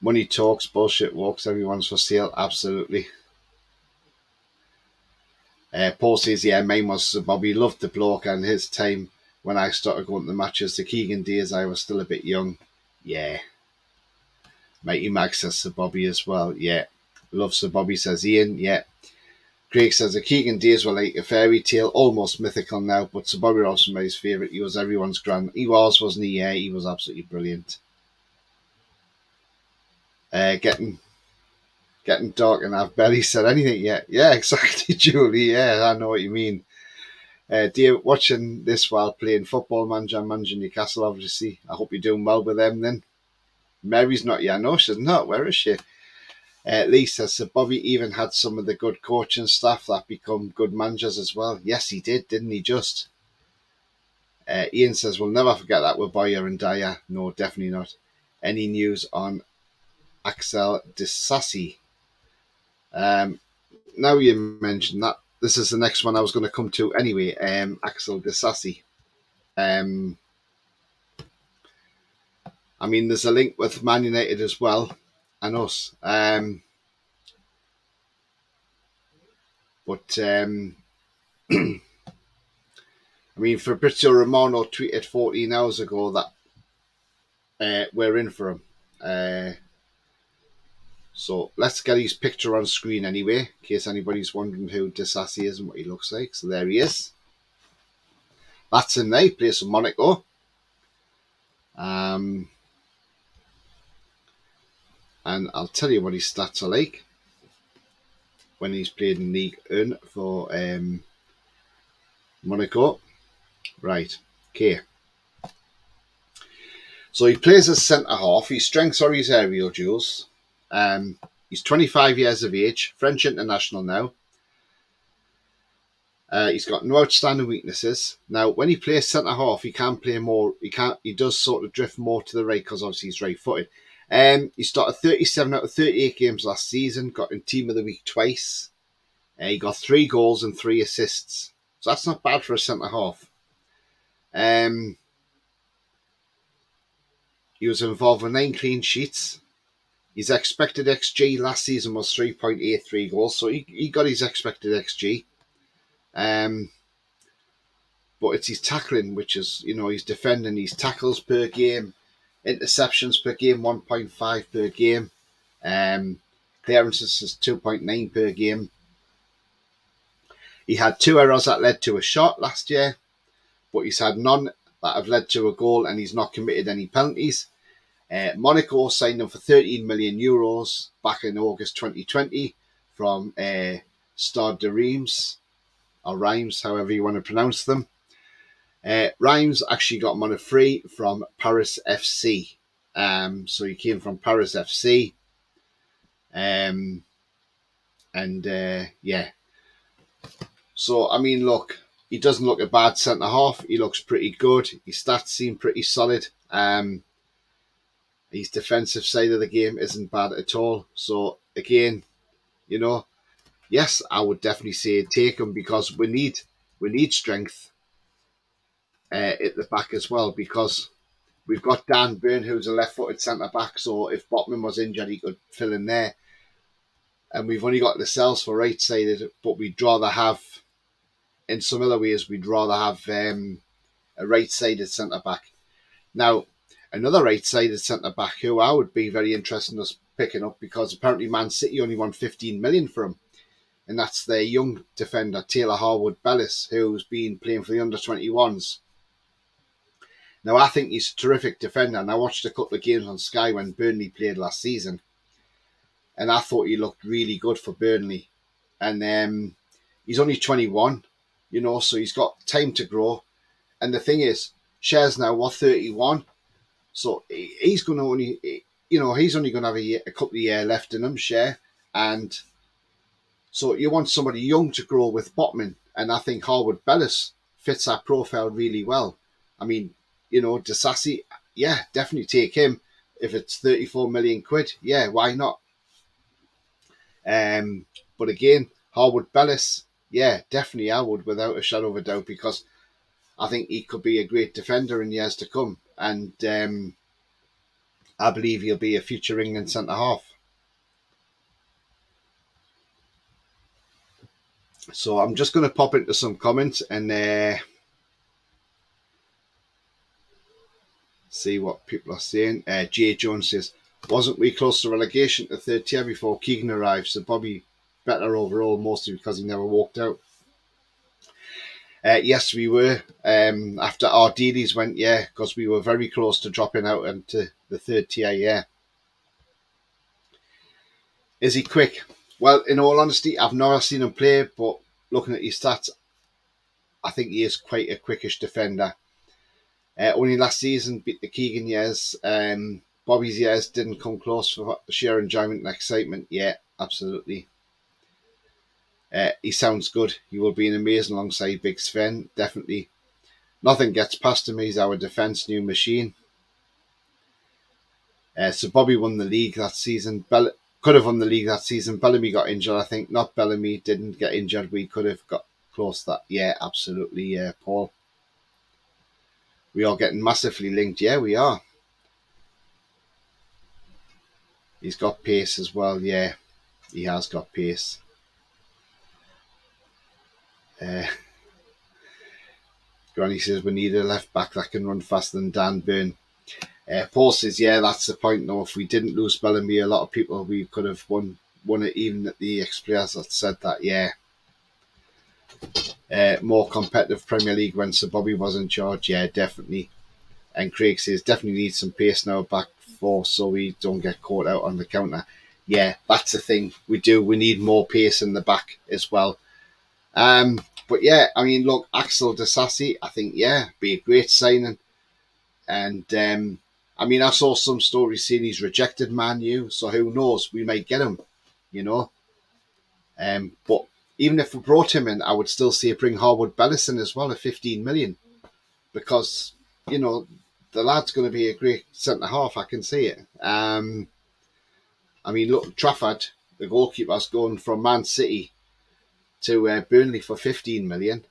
Money talks, bullshit walks. Everyone's for sale. Absolutely. Paul says, yeah, mine was Sir Bobby. Loved the bloke, and his time when I started going to the matches. The Keegan days, I was still a bit young. Yeah. Mighty Mag says Sir Bobby as well. Yeah. Love Sir Bobby, says Ian. Yeah. Craig says the Keegan days were like a fairy tale, almost mythical now, but Sir Bobby Ross was my favourite. He was everyone's grand. He was, wasn't he? Yeah, he was absolutely brilliant. Getting dark and I've barely said anything yet. Yeah, exactly, Julie. Yeah, I know what you mean. Dear, watching this while playing Football Manager, managing Newcastle, obviously. I hope you're doing well with them then. Mary's not yet. No, she's not. Where is she? Lee says, Sir Bobby even had some of the good coaching staff that become good managers as well. Yes, he did, didn't he just? Ian says, we'll never forget that with Boyer and Dyer. No, definitely not. Any news on Axel Disasi? Now you mentioned that, this is the next one I was going to come to anyway. Axel Disasi. I mean, there's a link with Man United as well and us. But I mean, Fabrizio Romano tweeted 14 hours ago that we're in for him. So let's get his picture on screen anyway, in case anybody's wondering who Disasi is and what he looks like. So there he is. That's him there. He plays for Monaco. And I'll tell you what his stats are like when he's played in League 1 for Monaco. Right, okay. So he plays as centre-half. His strengths are his aerial duels. He's 25 years of age, French international now. He's got no outstanding weaknesses. Now, when he plays centre half, he can play more. He does sort of drift more to the right because obviously he's right-footed. He started 37 out of 38 games last season. Got in Team of the Week twice. He got 3 goals and 3 assists. So that's not bad for a centre half. He was involved with 9 clean sheets. His expected XG last season was 3.83 goals, so he got his expected XG. But it's his tackling, which is, he's defending. His tackles per game, interceptions per game, 1.5 per game. Clearances is 2.9 per game. He had 2 errors that led to a shot last year, but he's had none that have led to a goal, and he's not committed any penalties. Monaco signed him for €13 million back in August 2020 from Stade de Reims, or Reims, however you want to pronounce them. Reims actually got him on a free from Paris FC. So he came from Paris FC. Yeah. So, I mean, look, he doesn't look a bad centre-half. He looks pretty good. His stats seem pretty solid. His defensive side of the game isn't bad at all. So, again, yes, I would definitely say take him because we need strength at the back as well, because we've got Dan Burn, who's a left-footed centre-back, so if Botman was injured, he could fill in there. And we've only got Lascelles for right-sided, but we'd rather have, in some other ways, we'd rather have a right-sided centre-back. Now, another right-sided centre-back who I would be very interested in us picking up, because apparently Man City only won 15 million for him, and that's their young defender, Taylor Harwood-Bellis, who's been playing for the under-21s. Now, I think he's a terrific defender, and I watched a couple of games on Sky when Burnley played last season, and I thought he looked really good for Burnley. And he's only 21, so he's got time to grow. And the thing is, Cher's now, 31, so he's going to only, he's only going to have a couple of years left in him, Cher. And so you want somebody young to grow with Botman, and I think Harwood-Bellis fits that profile really well. I mean, Disasi, yeah, definitely take him. If it's 34 million quid, yeah, why not? But again, Harwood-Bellis, yeah, definitely I would, without a shadow of a doubt, because I think he could be a great defender in years to come. And I believe he'll be a future England centre-half. So I'm just going to pop into some comments and see what people are saying. Jay Jones says, wasn't we close to relegation to third tier before Keegan arrived? So Bobby better overall, mostly because he never walked out. Yes, we were. After our dealies went, yeah, because we were very close to dropping out into the third tier, yeah. Is he quick? Well, in all honesty, I've never seen him play, but looking at his stats, I think he is quite a quickish defender. Only last season beat the Keegan years. Bobby's years didn't come close for sheer enjoyment and excitement. Yeah, absolutely. He sounds good. He will be an amazing alongside Big Sven, definitely. Nothing gets past him. He's our defence new machine. So Bobby won the league that season. Could have won the league that season. Bellamy got injured, I think. Not Bellamy didn't get injured. We could have got close to that. Yeah, absolutely, Paul. We are getting massively linked. Yeah, we are. He's got pace as well. Yeah, he has got pace. Granny says we need a left back that can run faster than Dan Burn. Paul says, yeah, that's the point. No, if we didn't lose Bellamy, a lot of people, we could have won it, even at the ex-players that said that, yeah. More competitive Premier League when Sir Bobby was in charge, yeah, definitely. And Craig says, definitely need some pace now back four so we don't get caught out on the counter. Yeah, that's the thing. We do. We need more pace in the back as well. But yeah, I mean, look, Axel Disasi, I think, yeah, be a great signing. And I mean, I saw some stories saying he's rejected Man U, so who knows? We might get him, you know. But even if we brought him in, I would still say bring Harwood Bellison as well at 15 million, because you know the lad's going to be a great centre half. I can see it. I mean, look, Trafford, the goalkeeper's going from Man City to Burnley for 15 million.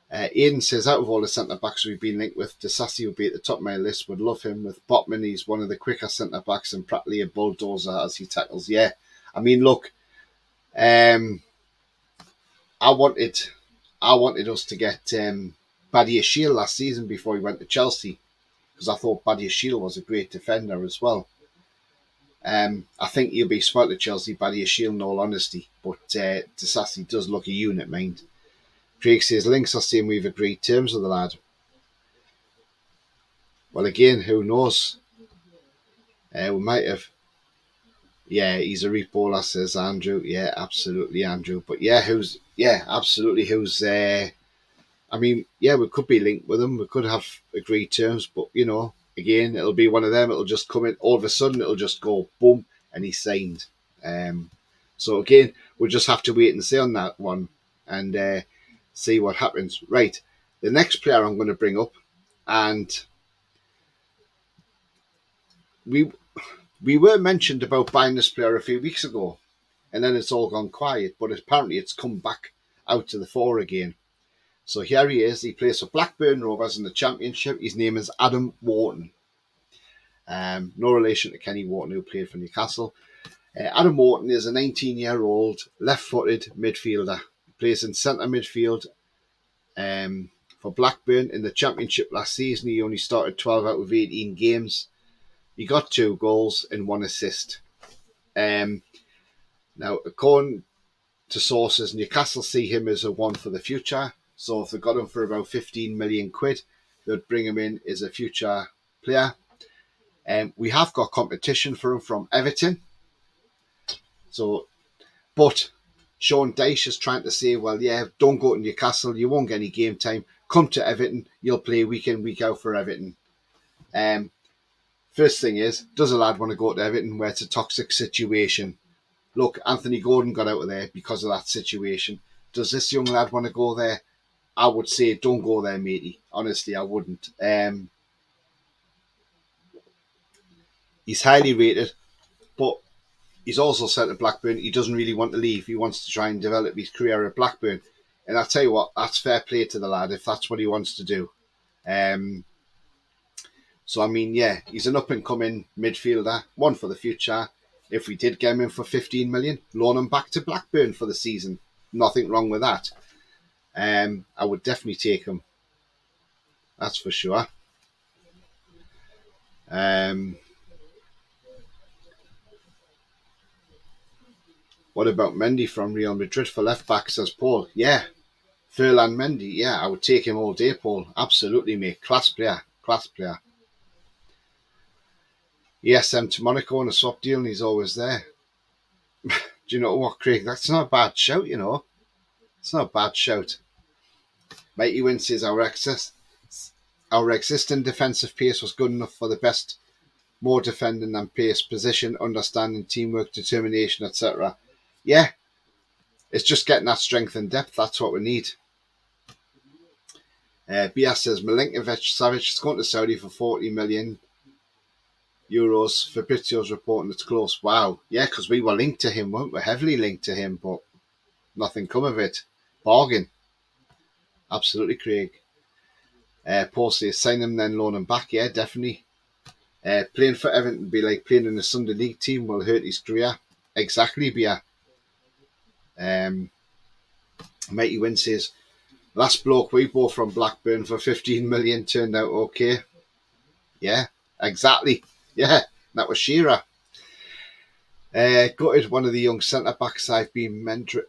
Aidan says, out of all the centre-backs we've been linked with, Disasi would be at the top of my list. Would love him. With Botman, he's one of the quicker centre-backs, and Pratley a bulldozer as he tackles. Yeah, I mean, look, I wanted us to get Badia Shield last season before he went to Chelsea, because I thought Badia Shield was a great defender as well. I think he'll be smart at Chelsea, Badia Shield, in all honesty, but Disasi does look a unit, mind. Craig says, links are saying we've agreed terms with the lad. Well, again, who knows? We might have. Yeah, he's a repoler, says Andrew. Yeah, absolutely, Andrew. But yeah, absolutely, I mean, yeah, we could be linked with him. We could have agreed terms, but, you know, again, it'll be one of them. It'll just come in. All of a sudden, it'll just go, boom, and he's signed. So, again, we'll just have to wait and see on that one. And see what happens. Right, the next player I'm going to bring up, and we were mentioned about buying this player a few weeks ago, and then it's all gone quiet, but apparently it's come back out to the fore again. So here he is. He plays for Blackburn Rovers in the Championship. His name is Adam Wharton. No relation to Kenny Wharton, who played for Newcastle. Adam Wharton is a 19-year-old left-footed midfielder. He plays in centre midfield for Blackburn. In the Championship last season, he only started 12 out of 18 games. He got 2 goals and 1 assist. Now, according to sources, Newcastle see him as a one for the future. So if they got him for about 15 million quid, they'd bring him in as a future player. We have got competition for him from Everton. So, but Sean Dyche is trying to say, well, yeah, don't go to Newcastle. You won't get any game time. Come to Everton. You'll play week in, week out for Everton. First thing is, does a lad want to go to Everton where it's a toxic situation? Look, Anthony Gordon got out of there because of that situation. Does this young lad want to go there? I would say don't go there, matey. Honestly, I wouldn't. He's highly rated, but he's also said at Blackburn he doesn't really want to leave. He wants to try and develop his career at Blackburn. And I'll tell you what, that's fair play to the lad if that's what he wants to do. So, I mean, yeah, he's an up-and-coming midfielder, one for the future. If we did get him in for 15 million, loan him back to Blackburn for the season. nothing wrong with that. I would definitely take him. That's for sure. What about Mendy from Real Madrid for left back, says Paul? Yeah, Ferland Mendy. Yeah, I would take him all day, Paul. Absolutely, mate. Class player. Class player. ESM to Monaco on a swap deal, and he's always there. Do you know what, Craig? That's not a bad shout, you know. It's not a bad shout. Mighty Win says our existing defensive pace was good enough for the best, more defending than pace, position, understanding, teamwork, determination, etc. Yeah, it's just getting that strength and depth. That's what we need. Bias says Milinkovic Savic is going to Saudi for 40 million euros. Fabrizio's reporting it's close. Wow, yeah, because we were linked to him, weren't we? Heavily linked to him, but nothing come of it. Bargain. Absolutely, Craig. Paul says sign him then loan him back. Yeah, definitely. Playing for Everton would be like playing in a Sunday League team, will hurt his career. Exactly, Bia. Mighty Win says last bloke we bought from Blackburn for 15 million turned out okay. Yeah, exactly. Yeah, that was Shearer. Gutted one of the young centre-backs I've been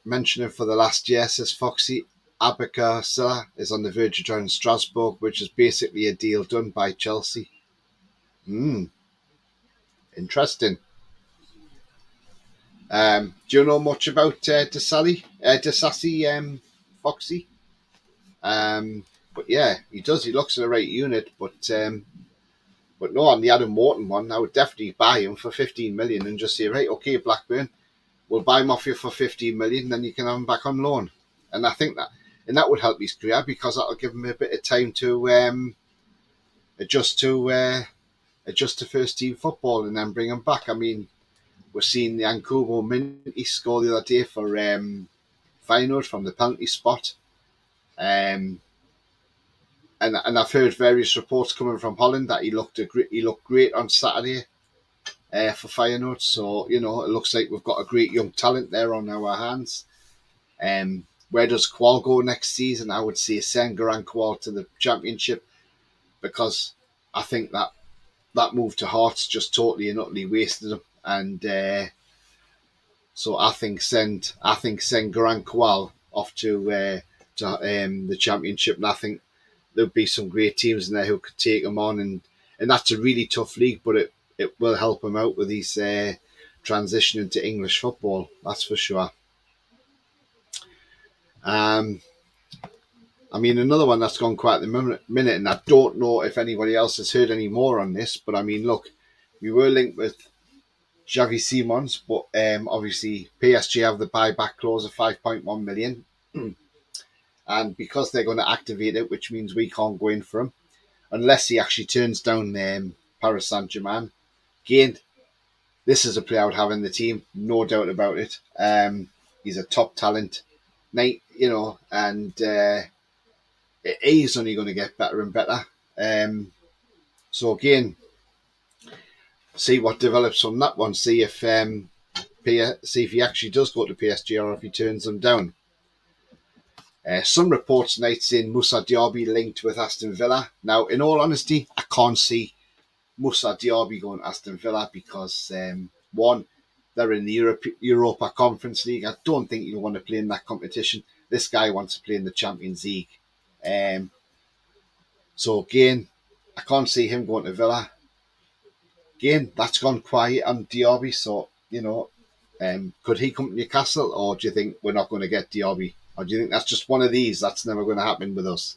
mentioning for the last year, says Foxy. Abaka Silla is on the verge of joining Strasbourg, which is basically a deal done by Chelsea. Interesting. Do you know much about Disasi, Foxy? But yeah, he does. He looks in the right unit, but no, on the Adam Morton one, I would definitely buy him for 15 million and just say, right, okay, Blackburn, we'll buy him off you for 15 million, then you can have him back on loan. And I think that would help his career because that'll give him a bit of time to adjust to first team football and then bring him back. I mean, we're seeing the Yankubo Minty score the other day for Feyenoord from the penalty spot. And I've heard various reports coming from Holland that he looked great on Saturday for Feyenoord. So, you know, it looks like we've got a great young talent there on our hands. Where does Kwal go next season? I would say send Garang Kwal to the Championship because I think that move to Hearts just totally and utterly wasted him. And so I think send Garang Kwal off to the Championship, and I think there'll be some great teams in there who could take him on, and that's a really tough league, but it will help him out with his transition into English football. That's for sure. I mean, another one that's gone quite the minute, and I don't know if anybody else has heard any more on this, but I mean, look, we were linked with Xavi Simons, but obviously PSG have the buyback clause of 5.1 million. And because they're going to activate it, which means we can't go in for him, unless he actually turns down Paris Saint-Germain. Again, this is a player I would have in the team, no doubt about it. He's a top talent, you know, and he's only going to get better and better. So again, see what develops from that one. See if he actually does go to PSG or if he turns them down. Some reports tonight saying Moussa Diaby linked with Aston Villa. Now, in all honesty, I can't see Moussa Diaby going to Aston Villa because, one, they're in the Europa Conference League. I don't think he'll want to play in that competition. This guy wants to play in the Champions League. So, again, I can't see him going to Villa. Again, that's gone quiet on Diaby. So, you know, could he come to Newcastle, or do you think we're not going to get Diaby? Or do you think that's just one of these that's never going to happen with us?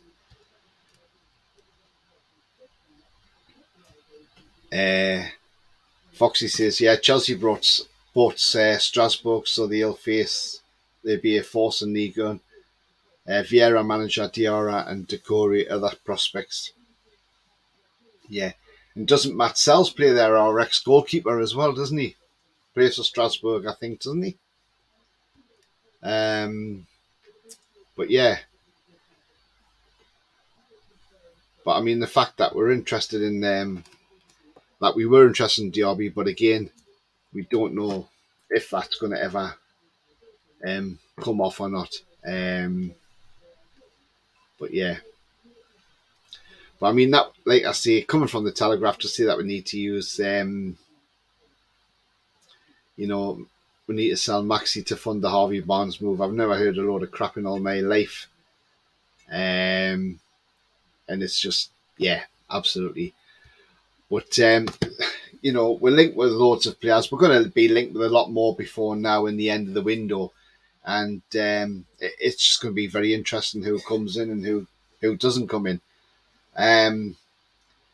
Foxy says, yeah, Chelsea bought Strasbourg, so they'll be a force in League One. Vieira manager Diarra and Decore other prospects. Yeah. And doesn't Matt Sells play there, our ex-goalkeeper as well, doesn't he? Plays for Strasbourg, I think, doesn't he? But yeah. But I mean, the fact that we're interested in that we were interested in Diaby, but again, we don't know if that's going to ever come off or not. But yeah. But I mean, that, like I say, coming from the Telegraph to say that we need to use, we need to sell Maxi to fund the Harvey Barnes move. I've never heard a load of crap in all my life. And it's just, yeah, absolutely. But, we're linked with loads of players. We're going to be linked with a lot more before now in the end of the window. And it's just going to be very interesting who comes in and who doesn't come in. And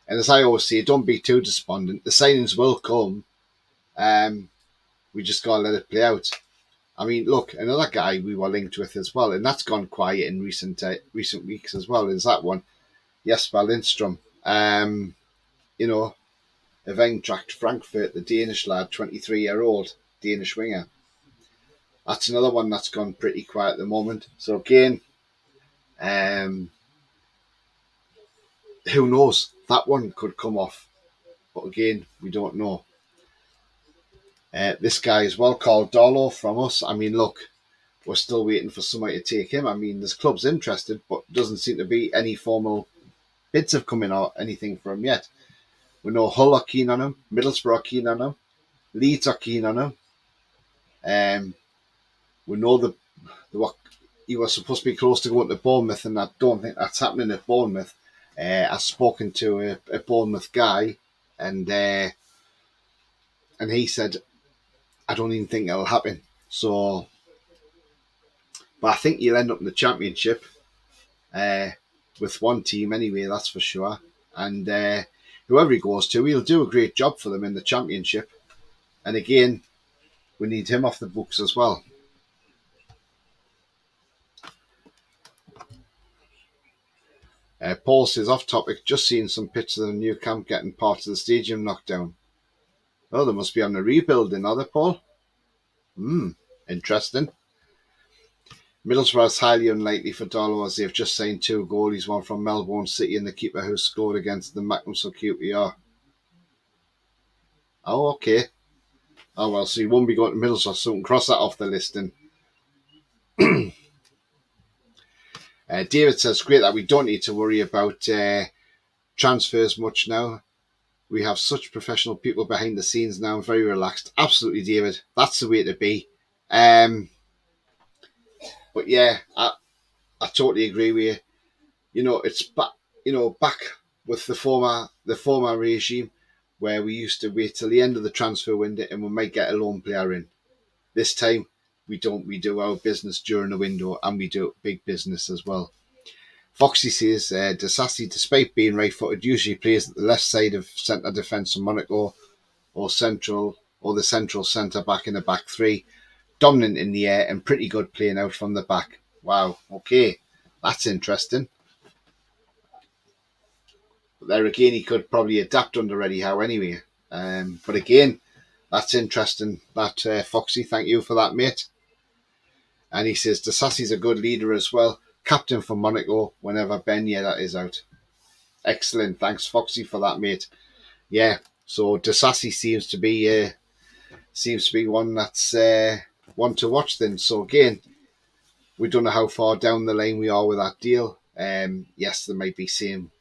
as I always say, don't be too despondent. The signings will come. We just got to let it play out. I mean, look, another guy we were linked with as well, and that's gone quiet in recent weeks as well, is that one. Jesper Lindstrom. Of Eintracht Frankfurt, the Danish lad, 23-year-old Danish winger. That's another one that's gone pretty quiet at the moment. So again, who knows? That one could come off. But again, we don't know. This guy as well, called Dolo from us. I mean, look, we're still waiting for somebody to take him. I mean, there's clubs interested, but doesn't seem to be any formal bids have come in or anything for him yet. We know Hull are keen on him, Middlesbrough are keen on him, Leeds are keen on him. We know he was supposed to be close to going to Bournemouth, and I don't think that's happening at Bournemouth. I've spoken to a Bournemouth guy, and he said, I don't even think it'll happen. So, but I think he'll end up in the Championship with one team anyway, that's for sure. And whoever he goes to, he'll do a great job for them in the Championship. And again, we need him off the books as well. Paul says, off topic, just seeing some pictures of the new camp getting part of the stadium knocked down. Oh, they must be on a rebuilding, are they, Paul? Interesting. Middlesbrough is highly unlikely for Dolo as they've just signed 2 goalies, one from Melbourne City and the keeper who scored against the Macmillan QPR. Oh, okay. Oh, well, so you won't be going to Middlesbrough, so we can cross that off the list. And David says, great that we don't need to worry about transfers much now. We have such professional people behind the scenes now. I'm very relaxed. Absolutely, David. That's the way to be. But yeah, I totally agree with you. It's back. Back with the former regime, where we used to wait till the end of the transfer window and we might get a loan player in. This time, we don't. We do our business during the window, and we do big business as well. Foxy says, Disasi, despite being right-footed, usually plays at the left side of centre defence in Monaco, or the central centre back in the back three, dominant in the air and pretty good playing out from the back. Wow, okay, that's interesting. But there again, he could probably adapt under Eddie Howe anyway. But again, that's interesting. That Foxy, thank you for that, mate. And he says, Disasi's a good leader as well. Captain for Monaco whenever Ben Yedder is out. Excellent. Thanks, Foxy, for that, mate. Yeah, so Disasi seems to be one that's one to watch then. So again, we don't know how far down the line we are with that deal. Yes, there might be saying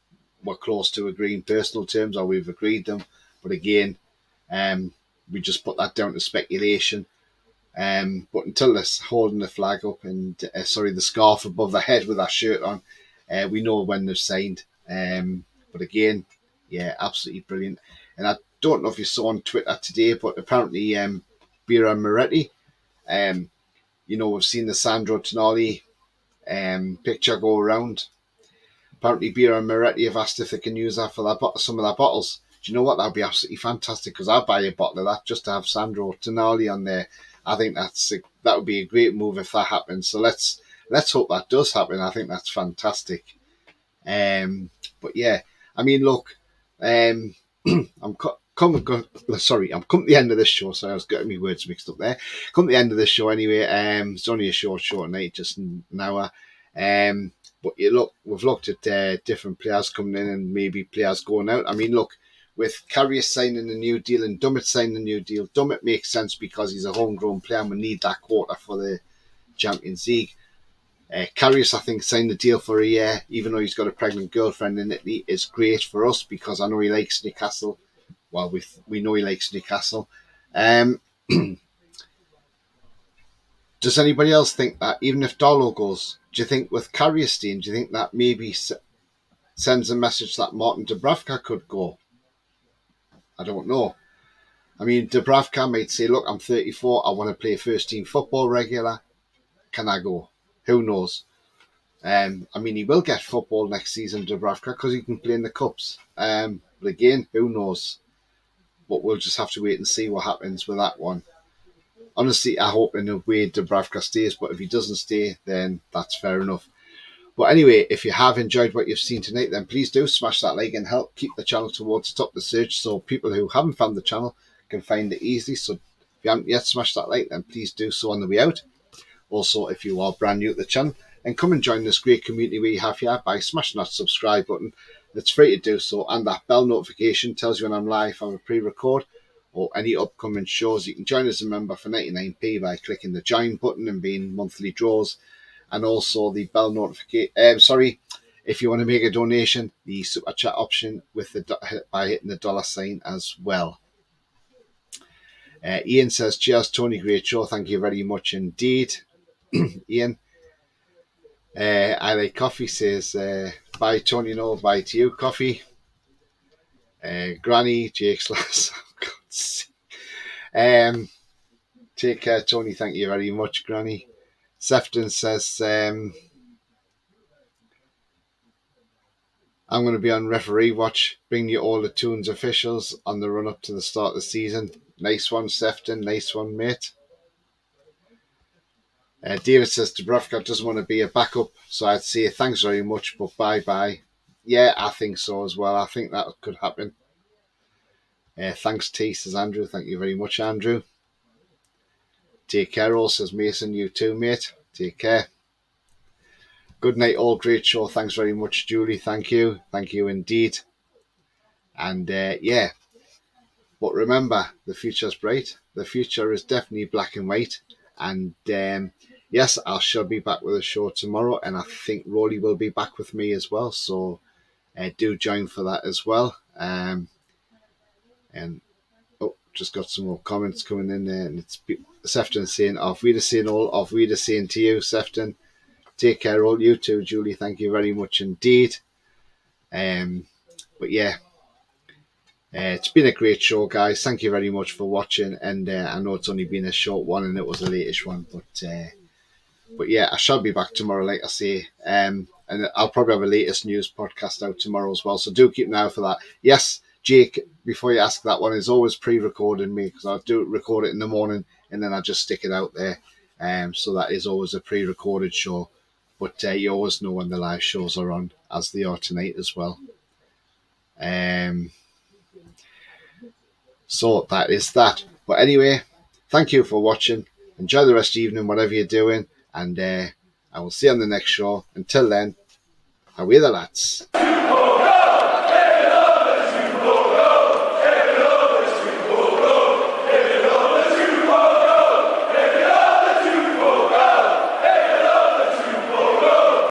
we're close to agreeing personal terms or we've agreed them. But again, we just put that down to speculation. But until this holding the flag up and the scarf above the head with our shirt on, we know when they're signed. But again, yeah, absolutely brilliant. And I don't know if you saw on Twitter today, but apparently Bira Moretti, we've seen the Sandro Tonali picture go around. Apparently Bira Moretti have asked if they can use that for some of their bottles. Do you know what? That would be absolutely fantastic, because I'd buy a bottle of that just to have Sandro Tonali on there. I think that would be a great move if that happens. So let's hope that does happen. I think that's fantastic. But yeah, I mean, look, I'm coming to the end of this show. So I was getting my words mixed up there. Come to the end of this show anyway. It's only a short night, just an hour. But we've looked at different players coming in and maybe players going out. I mean, look, with Carrier signing a new deal and Dummett signing a new deal, Dummett makes sense because he's a homegrown player and we need that quota for Champions League. Karius, I think, signed the deal for a year, even though he's got a pregnant girlfriend in Italy. Is great for us because I know he likes Newcastle. Well, we know he likes Newcastle. Does anybody else think that, even if Darlow goes, do you think with Karius staying, do you think that maybe sends a message that Martin Dubravka could go? I don't know. I mean, Dubravka might say, look, I'm 34, I want to play first team football regular. Can I go? Who knows? I mean, he will get football next season, Dubravka, because he can play in the Cups. But again, who knows? But we'll just have to wait and see what happens with that one. Honestly, I hope in a way Dubravka stays, but if he doesn't stay, then that's fair enough. But anyway, if you have enjoyed what you've seen tonight, then please do smash that like and help keep the channel towards the top of the search so people who haven't found the channel can find it easily. So if you haven't yet smashed that like, then please do so on the way out. Also, if you are brand new to the channel, then come and join this great community we have here by smashing that subscribe button. It's free to do so, and that bell notification tells you when I'm live on a pre-record or any upcoming shows. You can join as a member for 99p by clicking the join button and being monthly draws, and also the bell notification. If you want to make a donation, the super chat option with by hitting the $sign as well. Ian says, cheers, Tony, great show. Thank you very much indeed, Ian. I like coffee says, bye, Tony, no, bye to you, coffee. Granny, Jake's last. Take care, Tony. Thank you very much, Granny. Sefton says, I'm going to be on referee watch. Bring you all the Toons officials on the run up to the start of the season. Nice one, Sefton. Nice one, mate. David says Dubravka doesn't want to be a backup, so I'd say thanks very much, but bye-bye. Yeah, I think so as well. I think that could happen. Thanks, T, says Andrew. Thank you very much, Andrew. Take care, all, says Mason. You too, mate. Take care. Good night, all. Great show. Thanks very much, Julie. Thank you. Thank you indeed. And yeah, but remember, the future's bright. The future is definitely black and white. And yes, I shall be back with a show tomorrow, and I think Rolly will be back with me as well. So do join for that as well. And just got some more comments coming in there, and it's Sefton saying, "Auf Wiedersehen, all. Auf Wiedersehen to you, Sefton. Take care, all. You too, Julie. Thank you very much indeed." But yeah, it's been a great show, guys. Thank you very much for watching, and I know it's only been a short one, and it was a late-ish one, but yeah, I shall be back tomorrow, like I say, and I'll probably have a latest news podcast out tomorrow as well. So do keep an eye out for that. Yes, Jake, before you ask that one, is always pre-recording me because I do record it in the morning and then I just stick it out there. So that is always a pre-recorded show. But you always know when the live shows are on, as they are tonight as well. So that is that. But anyway, thank you for watching. Enjoy the rest of the evening, whatever you're doing. And I will see you on the next show. Until then, away the lads.